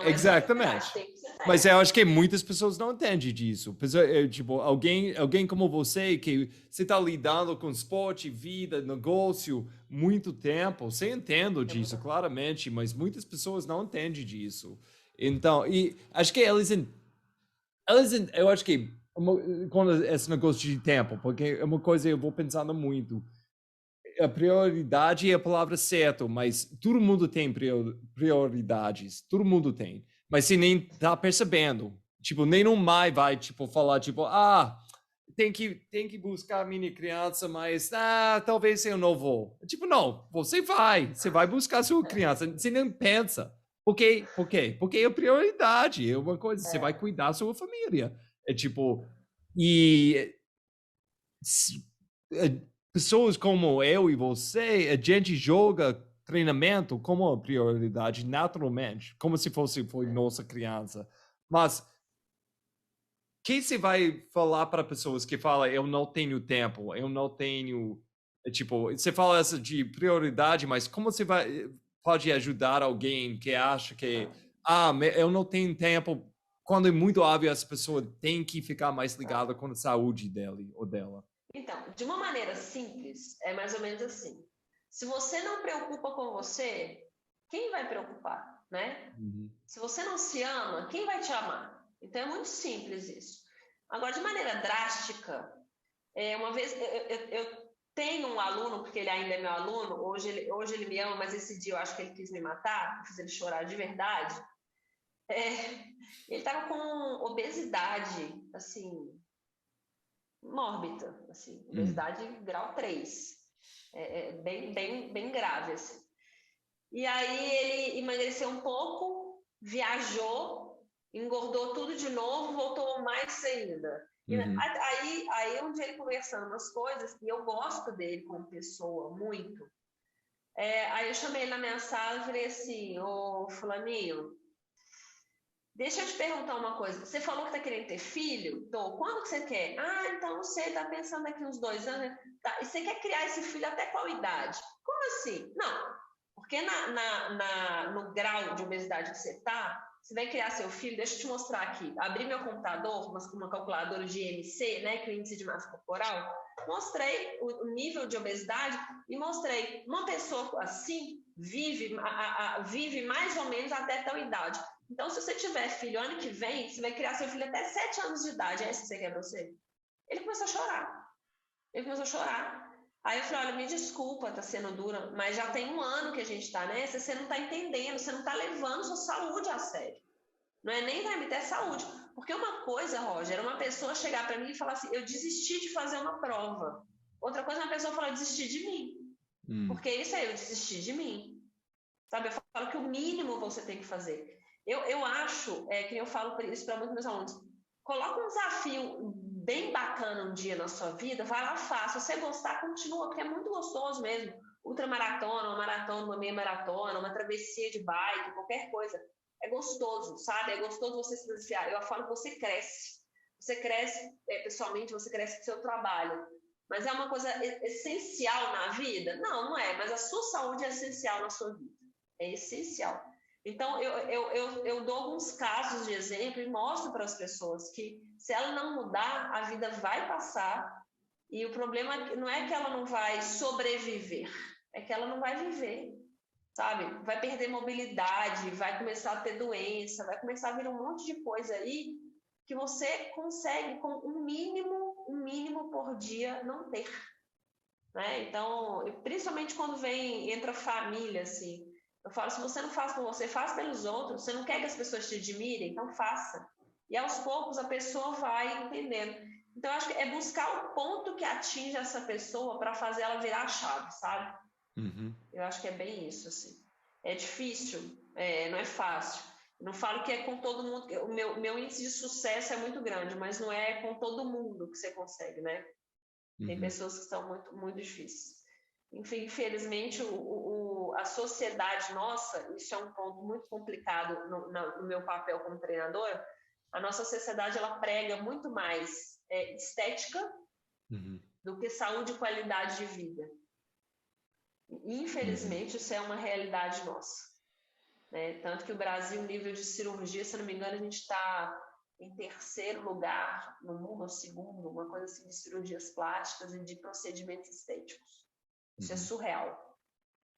[SPEAKER 1] Exatamente.
[SPEAKER 2] Tem que ser
[SPEAKER 1] Mas eu acho que muitas pessoas não entendem disso. Tipo, alguém como você, que você está lidando com esporte, vida, negócio, muito tempo, você entende disso, claramente, mas muitas pessoas não entendem disso. Então, e acho que eu acho que quando esse negócio de tempo, porque é uma coisa que eu vou pensando muito. A prioridade é a palavra certa, mas todo mundo tem prioridades, todo mundo tem. Mas você nem tá percebendo. Tipo, nenhum mãe vai, tipo, falar, tipo, tem que buscar a minha criança, mas, talvez eu não vou. Tipo, não, você vai buscar a sua criança, você nem pensa. Por quê? Por quê? Porque é prioridade, é uma coisa, você vai cuidar da sua família. É tipo, e pessoas como eu e você, a gente joga treinamento como uma prioridade naturalmente, como se foi nossa criança. Mas que você vai falar para pessoas que falam, eu não tenho tempo, eu não tenho, tipo, você fala essa de prioridade, mas como você pode ajudar alguém que acha que, eu não tenho tempo, quando é muito óbvio essa pessoa tem que ficar mais ligada com a saúde dele ou dela?
[SPEAKER 2] Então, de uma maneira simples, é mais ou menos assim. Se você não preocupa com você, quem vai preocupar, né?
[SPEAKER 1] Uhum.
[SPEAKER 2] Se você não se ama, quem vai te amar? Então é muito simples isso. Agora, de maneira drástica, uma vez eu tenho um aluno, porque ele ainda é meu aluno, hoje ele me ama, mas esse dia eu acho que ele quis me matar, eu fiz ele chorar de verdade. Ele estava com obesidade, assim, mórbida, assim, obesidade grau 3. Bem grave, assim. E aí ele emagreceu um pouco, viajou, engordou tudo de novo, voltou mais ainda. E
[SPEAKER 1] Uhum.
[SPEAKER 2] aí um dia ele conversando umas coisas, e eu gosto dele como pessoa, muito. Aí eu chamei ele na minha sala e falei assim, ô fulaninho, deixa eu te perguntar uma coisa. Você falou que tá querendo ter filho? Tô. Quando que você quer? Então não sei, tá pensando daqui uns 2 anos. Tá. E você quer criar esse filho até qual idade? Como assim? Não, porque no grau de obesidade que você tá, você vai criar seu filho, deixa eu te mostrar aqui. Abri meu computador, uma calculadora de IMC, né, que é o índice de massa corporal, mostrei o nível de obesidade e mostrei uma pessoa assim vive mais ou menos até tal idade. Então, se você tiver filho ano que vem, você vai criar seu filho até 7 anos de idade. É isso que você quer pra você? Ele começou a chorar. Aí eu falei, olha, me desculpa, tá sendo dura, mas já tem 1 ano que a gente tá nessa, você não tá entendendo, você não tá levando sua saúde a sério. Não é nem vai me ter saúde. Porque uma coisa, Roger, era uma pessoa chegar para mim e falar assim, eu desisti de fazer uma prova. Outra coisa é uma pessoa falar, eu desisti de mim. Porque isso aí, eu desisti de mim. Sabe, eu falo que o mínimo você tem que fazer. Eu acho, que eu falo isso para muitos meus alunos, coloca um desafio bem bacana um dia na sua vida, vai lá, faça. Se você gostar, continua, porque é muito gostoso mesmo. Ultramaratona, uma maratona, uma meia maratona, uma travessia de bike, qualquer coisa. É gostoso, sabe? É gostoso você se desafiar. Eu falo que você cresce. Você cresce pessoalmente, você cresce com o seu trabalho. Mas é uma coisa essencial na vida? Não, não é. Mas a sua saúde é essencial na sua vida. É essencial. Então, eu dou alguns casos de exemplo e mostro para as pessoas que se ela não mudar, a vida vai passar e o problema não é que ela não vai sobreviver, é que ela não vai viver, sabe? Vai perder mobilidade, vai começar a ter doença, vai começar a vir um monte de coisa aí que você consegue com um mínimo por dia não ter, né? Então, principalmente quando entra família, assim, eu falo, se você não faz por você, faz pelos outros. Você não quer que as pessoas te admirem? Então faça. E aos poucos a pessoa vai entendendo. Então, eu acho que é buscar o ponto que atinge essa pessoa para fazer ela virar a chave, sabe?
[SPEAKER 1] Uhum.
[SPEAKER 2] Eu acho que é bem isso, assim. É difícil, não é fácil. Eu não falo que é com todo mundo. O meu índice de sucesso é muito grande, mas não é com todo mundo que você consegue, né? Tem pessoas que são muito, muito difíceis. Enfim, infelizmente, a sociedade nossa, isso é um ponto muito complicado no meu papel como treinadora, a nossa sociedade ela prega muito mais estética do que saúde e qualidade de vida. Infelizmente, isso é uma realidade nossa. né? Tanto que o Brasil, nível de cirurgia, se não me engano, a gente está em terceiro lugar no mundo, ou segundo, uma coisa assim, de cirurgias plásticas e de procedimentos estéticos. Isso é surreal.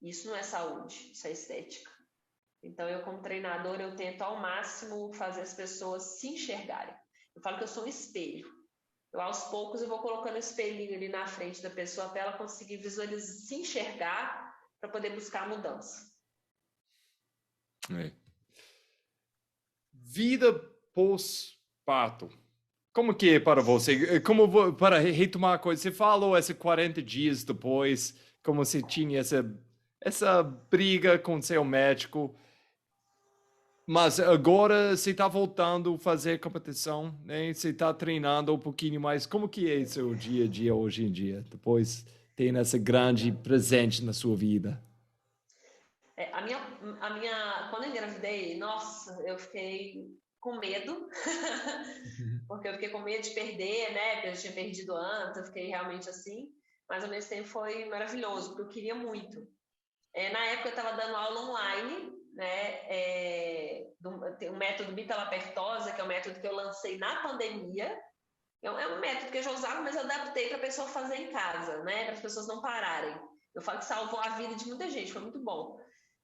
[SPEAKER 2] Isso não é saúde, isso é estética. Então, eu como treinadora, eu tento ao máximo fazer as pessoas se enxergarem. Eu falo que eu sou um espelho. Eu, aos poucos, eu vou colocando o espelhinho ali na frente da pessoa para ela conseguir visualizar, se enxergar, para poder buscar a mudança.
[SPEAKER 1] É. Vida pós-parto. Como que é para você? Como para retomar a coisa? Você falou esses 40 dias depois, como você tinha essa briga com seu médico. Mas agora você está voltando a fazer competição, né? Você está treinando um pouquinho mais. Como que é seu dia a dia hoje em dia? Depois tem essa grande presente na sua vida.
[SPEAKER 2] Quando eu engravidei, nossa, eu fiquei com medo, porque eu fiquei com medo de perder, né? Porque eu tinha perdido antes, eu fiquei realmente assim. Mas ao mesmo tempo foi maravilhoso, porque eu queria muito. Na época eu estava dando aula online, né? Tem um método Bita-Lapertosa, que é um método que eu lancei na pandemia. É um método que eu já usava, mas eu adaptei para a pessoa fazer em casa, né? Para as pessoas não pararem. Eu falo que salvou a vida de muita gente, foi muito bom.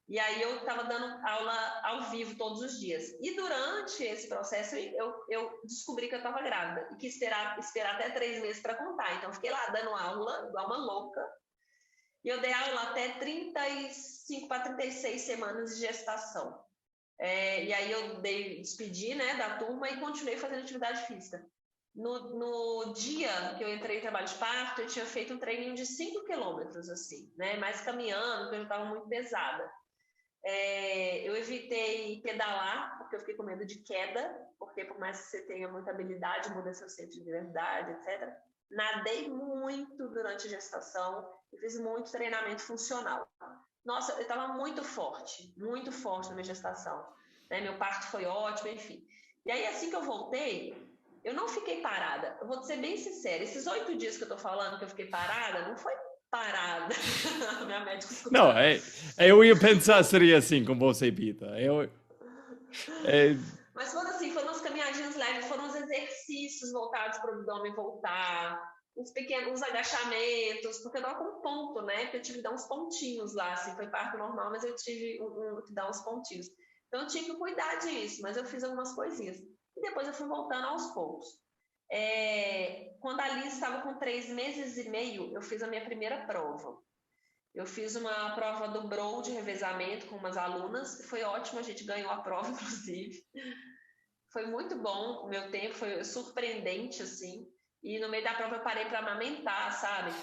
[SPEAKER 2] E aí eu estava dando aula ao vivo todos os dias. E durante esse processo eu descobri que eu estava grávida e quis esperar até 3 meses para contar. Então eu fiquei lá dando aula, igual uma louca. E eu dei aula até 35 para 36 semanas de gestação. E aí eu despedi, né, da turma e continuei fazendo atividade física. No dia que eu entrei em trabalho de parto, eu tinha feito um treininho de 5 quilômetros, assim, né, mas caminhando, porque eu estava muito pesada. Eu evitei pedalar, porque eu fiquei com medo de queda, porque por mais que você tenha muita habilidade, muda seu centro de gravidade, etc. Nadei muito durante a gestação e fiz muito treinamento funcional. Nossa, eu estava muito forte na minha gestação. Né? Meu parto foi ótimo, enfim. E aí, assim que eu voltei, eu não fiquei parada. Eu vou ser bem sincera, esses 8 dias que eu tô falando que eu fiquei parada, não foi parada. Minha médica escutando.
[SPEAKER 1] Não, eu ia pensar seria assim com você, Pita.
[SPEAKER 2] Mas foram umas caminhadinhas leves, foram uns exercícios voltados para o abdômen voltar, uns pequenos agachamentos, porque eu tava com um ponto, né? Porque eu tive que dar uns pontinhos lá, assim, foi parto normal, mas eu tive que dar uns pontinhos. Então eu tinha que cuidar disso, mas eu fiz algumas coisinhas. E depois eu fui voltando aos poucos. Quando a Liz estava com 3 meses e meio, eu fiz a minha primeira prova. Eu fiz uma prova do Brown de revezamento com umas alunas, foi ótimo, a gente ganhou a prova, inclusive. Foi muito bom, o meu tempo foi surpreendente, assim, e no meio da prova eu parei para amamentar, sabe?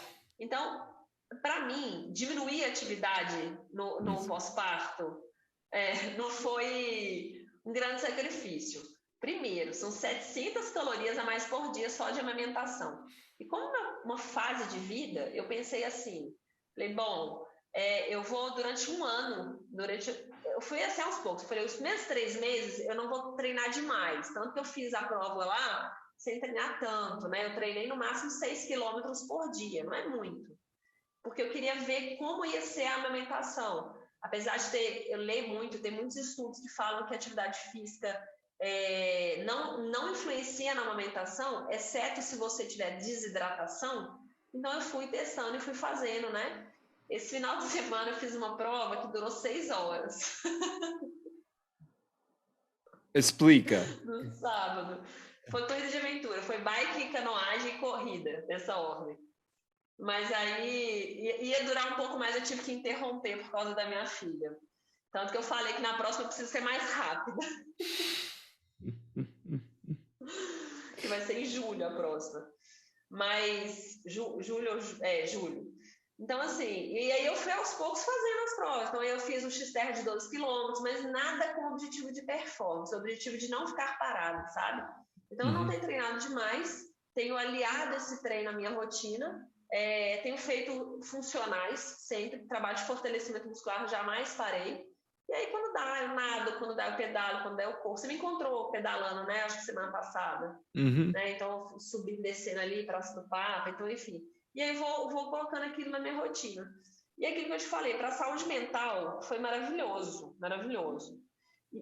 [SPEAKER 2] Então, para mim, diminuir a atividade no pós-parto não foi um grande sacrifício. Primeiro, são 700 calorias a mais por dia só de amamentação. E como uma fase de vida, eu pensei assim, falei, bom, eu vou durante um ano, eu fui assim aos poucos, falei, os primeiros 3 meses eu não vou treinar demais, tanto que eu fiz a prova lá sem treinar tanto, né? Eu treinei no máximo 6 quilômetros por dia, não é muito, porque eu queria ver como ia ser a amamentação. Apesar de eu leio muito, tem muitos estudos que falam que a atividade física não influencia na amamentação, exceto se você tiver desidratação. Então eu fui testando e fui fazendo, né? Esse final de semana eu fiz uma prova que durou 6 horas.
[SPEAKER 1] Explica.
[SPEAKER 2] No sábado. Foi corrida de aventura, foi bike, canoagem e corrida, nessa ordem. Mas aí ia durar um pouco mais, eu tive que interromper por causa da minha filha. Tanto que eu falei que na próxima eu preciso ser mais rápida. Que vai ser em julho a próxima. Mas julho. Então, assim, e aí eu fui aos poucos fazendo as provas. Então, eu fiz um X-Terra de 12 quilômetros, mas nada com o objetivo de performance, o objetivo de não ficar parado, sabe? Então, eu não tenho treinado demais, tenho aliado esse treino à minha rotina, tenho feito funcionais sempre, trabalho de fortalecimento muscular, jamais parei. E aí, quando dá, eu nado, quando dá, eu pedalo, quando dá, eu corro. Você me encontrou pedalando, né? Acho que semana passada. Né? Então, subindo, descendo ali, Praça do Papa, então, enfim. E aí, vou colocando aquilo na minha rotina. E aquilo que eu te falei, para a saúde mental, foi maravilhoso, maravilhoso.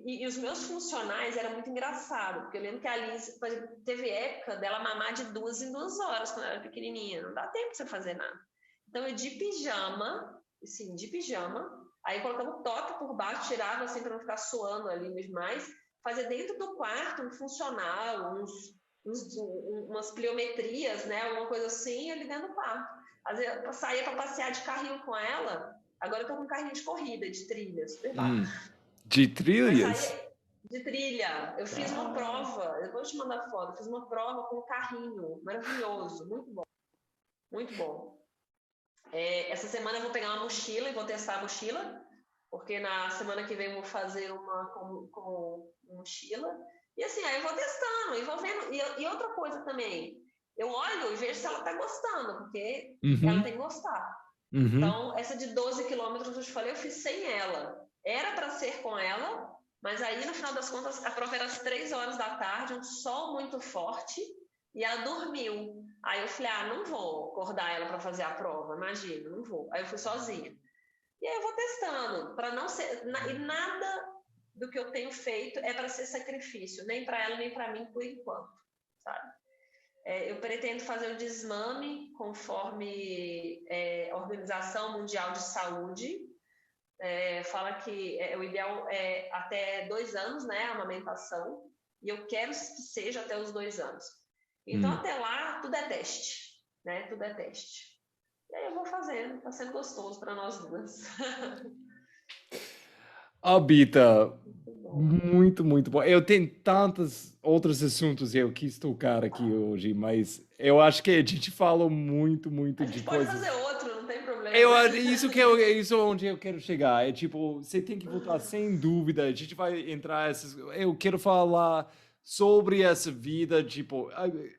[SPEAKER 2] E os meus funcionais era muito engraçado, porque eu lembro que a Liz, por exemplo, teve época dela mamar de 2 em 2 horas quando ela era pequenininha, não dá tempo de você fazer nada. Então eu de pijama, assim, de pijama, aí colocava o top por baixo, tirava assim para não ficar suando ali demais, fazia dentro do quarto um funcional, umas pliometrias, né, alguma coisa assim, ali dentro do quarto. Às vezes eu saía para passear de carrinho com ela, agora eu tô com um carrinho de corrida, de trilha, super bacana.
[SPEAKER 1] De
[SPEAKER 2] Mas
[SPEAKER 1] trilhas?
[SPEAKER 2] saía de trilha. Eu fiz uma prova, eu vou te mandar foto, eu fiz uma prova com um carrinho, maravilhoso, muito bom, muito bom. Essa semana eu vou pegar uma mochila e vou testar a mochila, porque na semana que vem eu vou fazer uma com mochila. E assim, aí eu vou testando e vou vendo. E outra coisa também, eu olho e vejo se ela tá gostando, porque ela tem que gostar. Então, essa de 12 quilômetros, eu te falei, eu fiz sem ela. Era para ser com ela, mas aí, no final das contas, a prova era às 3 horas da tarde, um sol muito forte, e ela dormiu. Aí eu falei, não vou acordar ela para fazer a prova, imagina, não vou. Aí eu fui sozinha. E aí eu vou testando, para não ser... E nada do que eu tenho feito é para ser sacrifício, nem para ela, nem para mim, por enquanto, sabe? Eu pretendo fazer o desmame conforme a Organização Mundial de Saúde fala que o ideal é até 2 anos, né, a amamentação, e eu quero que seja até os 2 anos. Então, até lá, tudo é teste, né, tudo é teste. E aí eu vou fazendo, tá sendo gostoso para nós duas.
[SPEAKER 1] Bita,
[SPEAKER 2] Muito bom.
[SPEAKER 1] muito bom. Eu tenho tantos outros assuntos que eu quis tocar aqui hoje, mas eu acho que a gente falou muito
[SPEAKER 2] A
[SPEAKER 1] de
[SPEAKER 2] gente pode fazer
[SPEAKER 1] coisas.
[SPEAKER 2] outro, não tem problema.
[SPEAKER 1] Isso onde eu quero chegar. É tipo, você tem que voltar sem dúvida. A gente vai entrar essas. Eu quero falar sobre essa vida, tipo,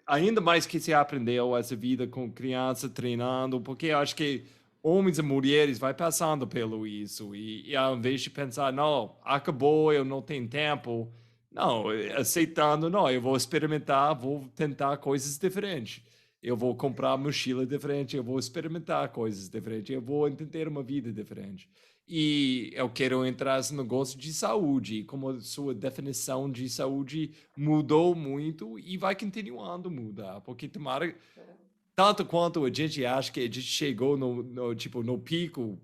[SPEAKER 1] ainda mais que você aprendeu essa vida com criança treinando, porque eu acho que homens e mulheres vai passando pelo isso e ao invés de pensar, não, acabou, eu não tenho tempo, não, aceitando, não, eu vou experimentar, vou tentar coisas diferentes. Eu vou comprar mochila diferente, eu vou experimentar coisas diferentes, eu vou entender uma vida diferente. E eu quero entrar nesse negócio de saúde, como a sua definição de saúde mudou muito e vai continuando a mudar, porque tomara, tanto quanto a gente acha que a gente chegou tipo, no pico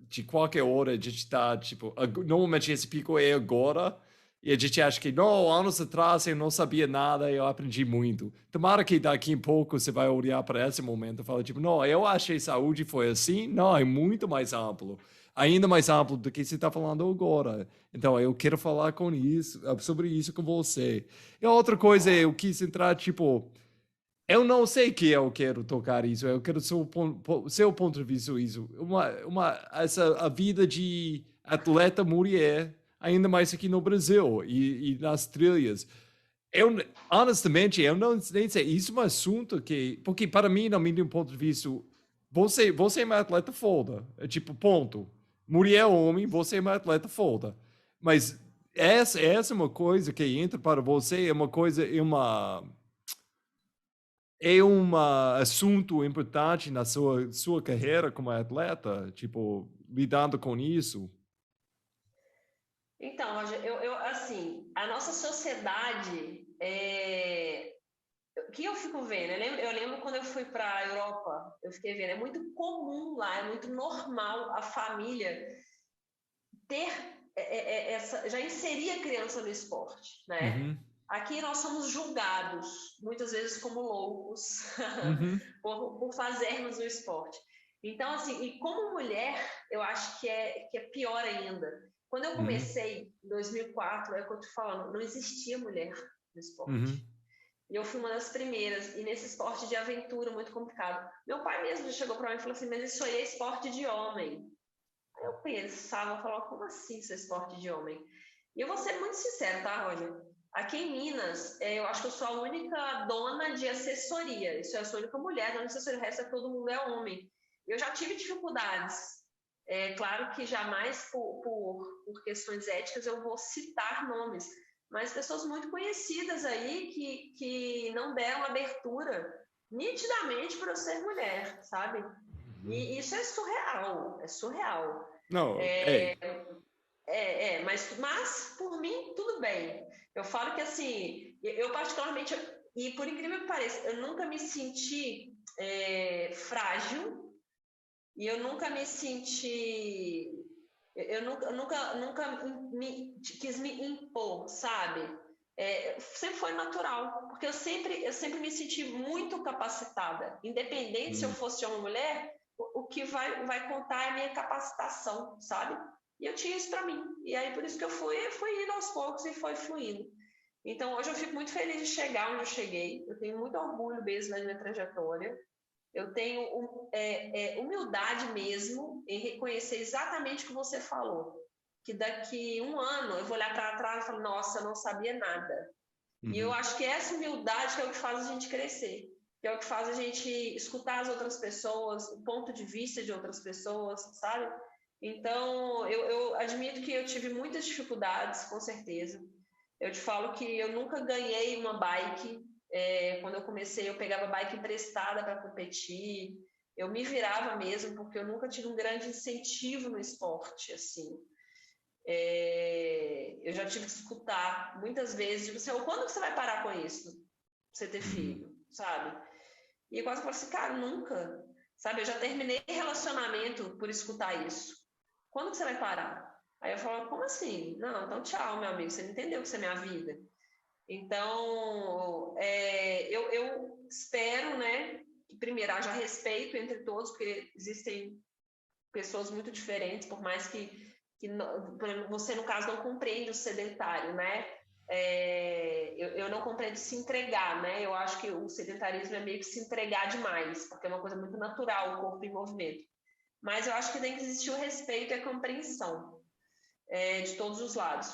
[SPEAKER 1] de qualquer hora, a gente está, tipo, normalmente esse pico é agora, e a gente acha que, não, anos atrás eu não sabia nada, eu aprendi muito. Tomara que daqui a pouco você vai olhar para esse momento e falar, tipo, não, eu achei saúde foi assim, não, é muito mais amplo. Ainda mais amplo do que você está falando agora. Então, eu quero falar sobre isso com você. E outra coisa, eu quis entrar, tipo, eu não sei que eu quero tocar isso, eu quero seu ponto de vista isso. A vida de atleta mulher, ainda mais aqui no Brasil e nas trilhas. Eu, honestamente, eu não nem sei. Isso é um assunto que, porque para mim, no meu ponto de vista, você é uma atleta foda. É tipo, ponto. Mulher ou homem, você é uma atleta foda. Mas essa é uma coisa que entra para você, é um assunto importante na sua carreira como atleta, tipo, lidando com isso?
[SPEAKER 2] Então, Roger, assim, a nossa sociedade o que eu fico vendo? Eu lembro quando eu fui para a Europa, eu fiquei vendo, é muito comum lá, é muito normal a família ter já inserir a criança no esporte, né?
[SPEAKER 1] Uhum,
[SPEAKER 2] Aqui nós somos julgados, muitas vezes como loucos,
[SPEAKER 1] uhum,
[SPEAKER 2] por fazermos o esporte. Então, assim, e como mulher, eu acho que é pior ainda. Quando eu
[SPEAKER 1] uhum,
[SPEAKER 2] comecei em 2004, é o que eu tô falando, não existia mulher no esporte.
[SPEAKER 1] uhum,
[SPEAKER 2] E eu fui uma das primeiras, e nesse esporte de aventura muito complicado. Meu pai mesmo já chegou para mim e falou assim, mas isso aí é esporte de homem. Aí eu pensava, eu falava, como assim isso é esporte de homem? E eu vou ser muito sincera, tá, Roger? Aqui em Minas, eu acho que eu sou a única dona de assessoria. Isso, eu sou a única mulher dona de assessoria, o resto todo mundo é homem. Eu já tive dificuldades. É claro que jamais por questões éticas eu vou citar nomes, mas pessoas muito conhecidas aí que não deram abertura nitidamente para eu ser mulher, sabe? E isso é surreal, é surreal.
[SPEAKER 1] Não,
[SPEAKER 2] É, mas por mim, tudo bem. Eu falo que, assim, eu particularmente, e por incrível que pareça, eu nunca me senti frágil e eu nunca me senti. Eu nunca quis me impor, sabe? Sempre foi natural, porque eu sempre me senti muito capacitada. Independente se eu
[SPEAKER 1] uhum,
[SPEAKER 2] fosse uma mulher, o que vai contar é a minha capacitação, sabe? E eu tinha isso para mim. E aí, por isso que eu fui indo aos poucos e foi fluindo. Então, hoje eu fico muito feliz de chegar onde eu cheguei. Eu tenho muito orgulho mesmo da minha trajetória. Eu tenho humildade mesmo em reconhecer exatamente o que você falou. Que daqui um ano eu vou olhar para trás e falar, nossa, eu não sabia nada. E eu
[SPEAKER 1] uhum.
[SPEAKER 2] acho que essa humildade que é o que faz a gente crescer, que é o que faz a gente escutar as outras pessoas, o ponto de vista de outras pessoas, sabe? Então, eu admito que eu tive muitas dificuldades, com certeza. Eu te falo que eu nunca ganhei uma bike. Quando eu comecei, eu pegava bike emprestada para competir. Eu me virava mesmo, porque eu nunca tive um grande incentivo no esporte, assim. Eu já tive que escutar muitas vezes, tipo assim, quando você vai parar com isso? Você ter
[SPEAKER 1] Uhum.
[SPEAKER 2] filho, sabe? E eu quase falei assim, cara, nunca. Sabe, eu já terminei relacionamento por escutar isso. Quando que você vai parar? Aí eu falo, como assim? Não, então tchau, meu amigo, você não entendeu que isso é minha vida. Então, eu espero, né, que primeiro haja respeito entre todos, porque existem pessoas muito diferentes, por mais que por exemplo, você, no caso, não compreende o sedentário, né? Eu não compreendo se entregar, né? Eu acho que o sedentarismo é meio que se entregar demais, porque é uma coisa muito natural, o corpo em movimento. Mas eu acho que tem que existir o respeito e a compreensão de todos os lados.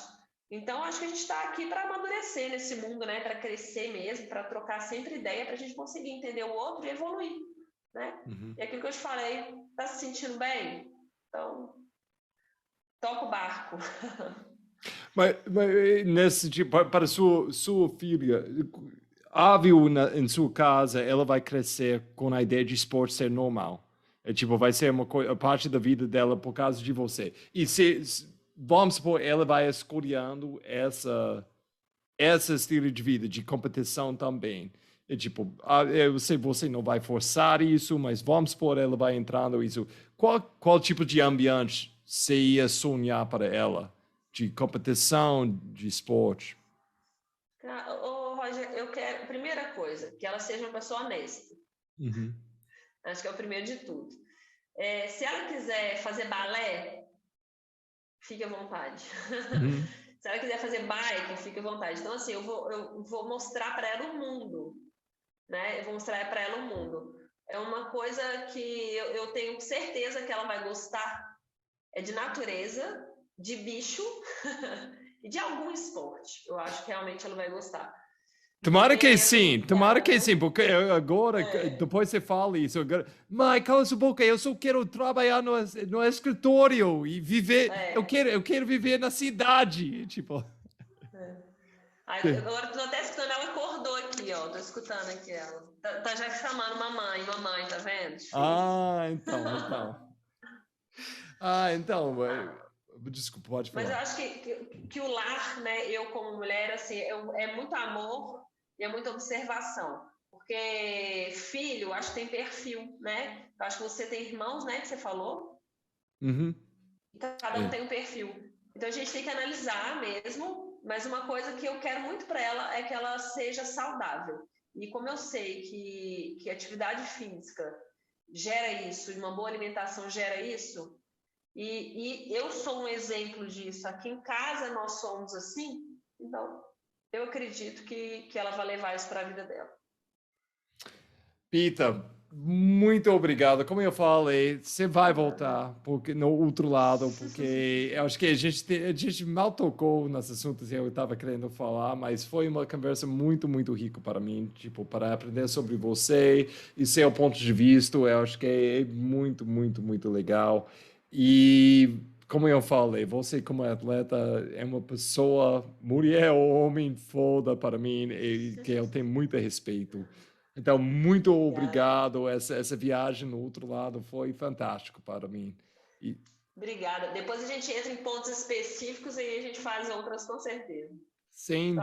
[SPEAKER 2] Então, acho que a gente está aqui para amadurecer nesse mundo, né? Para crescer mesmo, para trocar sempre ideia, para a gente conseguir entender o outro e evoluir, né?
[SPEAKER 1] Uhum.
[SPEAKER 2] E aquilo que eu te falei, tá se sentindo bem? Então, toca o barco.
[SPEAKER 1] Mas nesse tipo, para sua filha, óbvio, em sua casa, ela vai crescer com a ideia de esporte ser normal. É tipo, vai ser uma parte da vida dela por causa de você. E vamos supor, ela vai escolhendo essa estilo de vida, de competição também. É tipo, eu sei você não vai forçar isso, mas vamos supor, ela vai entrando isso. Qual tipo de ambiente você ia sonhar para ela? De competição, de esporte?
[SPEAKER 2] Roger, eu quero, primeira coisa, que ela seja uma pessoa honesta.
[SPEAKER 1] Uhum.
[SPEAKER 2] Acho que é o primeiro de tudo. Se ela quiser fazer balé, fique à vontade.
[SPEAKER 1] Uhum.
[SPEAKER 2] Se ela quiser fazer bike, fique à vontade. Então, assim, eu vou mostrar para ela o mundo, né? Eu vou mostrar para ela o mundo. É uma coisa que eu tenho certeza que ela vai gostar. É de natureza, de bicho e de algum esporte. Eu acho que realmente ela vai gostar.
[SPEAKER 1] Tomara que sim, porque agora,
[SPEAKER 2] É,
[SPEAKER 1] depois você fala isso, agora, mãe, cala sua boca, eu só quero trabalhar no escritório e viver,
[SPEAKER 2] é,
[SPEAKER 1] eu quero viver na cidade, tipo.
[SPEAKER 2] é. Agora tô até escutando, ela acordou aqui, ó. Tô escutando aqui ela. Tá já chamando mamãe, tá vendo? Difícil.
[SPEAKER 1] Então. Então, desculpa, pode
[SPEAKER 2] Mas eu
[SPEAKER 1] falar.
[SPEAKER 2] acho que o lar, né, eu como mulher, assim, é muito amor e é muita observação. Porque filho, acho que tem perfil, né? Eu acho que você tem irmãos, né, que você falou,
[SPEAKER 1] Uhum.
[SPEAKER 2] e cada um
[SPEAKER 1] É.
[SPEAKER 2] tem um perfil. Então a gente tem que analisar mesmo, mas uma coisa que eu quero muito para ela é que ela seja saudável. E como eu sei que atividade física gera isso, e uma boa alimentação gera isso, e eu sou um exemplo disso. Aqui em casa nós somos assim, então eu acredito que ela vai levar isso para a vida dela.
[SPEAKER 1] Pita, muito obrigado. Como eu falei, você vai
[SPEAKER 2] Nada.
[SPEAKER 1] voltar porque, no outro lado, porque eu acho que a gente mal tocou nos assuntos que eu estava querendo falar, mas foi uma conversa muito, muito rica para mim, tipo, para aprender sobre você e seu ponto de vista. Eu acho que é muito, muito, muito legal. E como eu falei, você como atleta é uma pessoa, mulher ou homem, foda para mim, e que eu tenho muito respeito. Então, muito
[SPEAKER 2] Obrigada.
[SPEAKER 1] obrigado. Essa viagem no outro lado foi fantástico para mim. E
[SPEAKER 2] Obrigada. Depois a gente entra em pontos específicos e aí a gente faz outras com certeza.
[SPEAKER 1] sem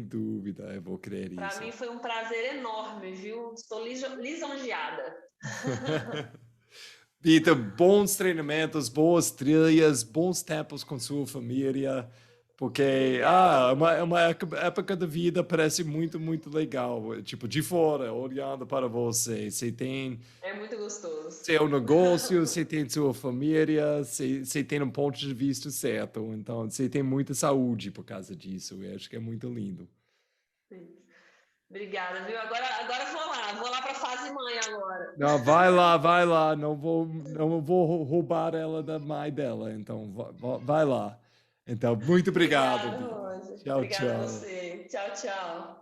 [SPEAKER 1] dúvida, eu vou crer
[SPEAKER 2] Para
[SPEAKER 1] isso.
[SPEAKER 2] mim foi um prazer enorme, viu? Estou lisonjeada.
[SPEAKER 1] Vitor, bons treinamentos, boas trilhas, bons tempos com sua família, porque
[SPEAKER 2] Obrigada.
[SPEAKER 1] uma época da vida parece muito, muito legal. Tipo, de fora, olhando para você. Você tem
[SPEAKER 2] É muito gostoso.
[SPEAKER 1] seu negócio, você tem sua família, você tem um ponto de vista certo. Então, você tem muita saúde por causa disso. Eu acho que é muito lindo.
[SPEAKER 2] Sim. Obrigada, viu? Agora vou lá para a fase mãe agora.
[SPEAKER 1] Não, vai lá. Não vou roubar ela da mãe dela. Então, vai lá. Então, muito obrigado,
[SPEAKER 2] Obrigada,
[SPEAKER 1] Vitor.
[SPEAKER 2] Rosa.
[SPEAKER 1] Tchau,
[SPEAKER 2] Obrigada a
[SPEAKER 1] tchau.
[SPEAKER 2] você. Tchau, tchau.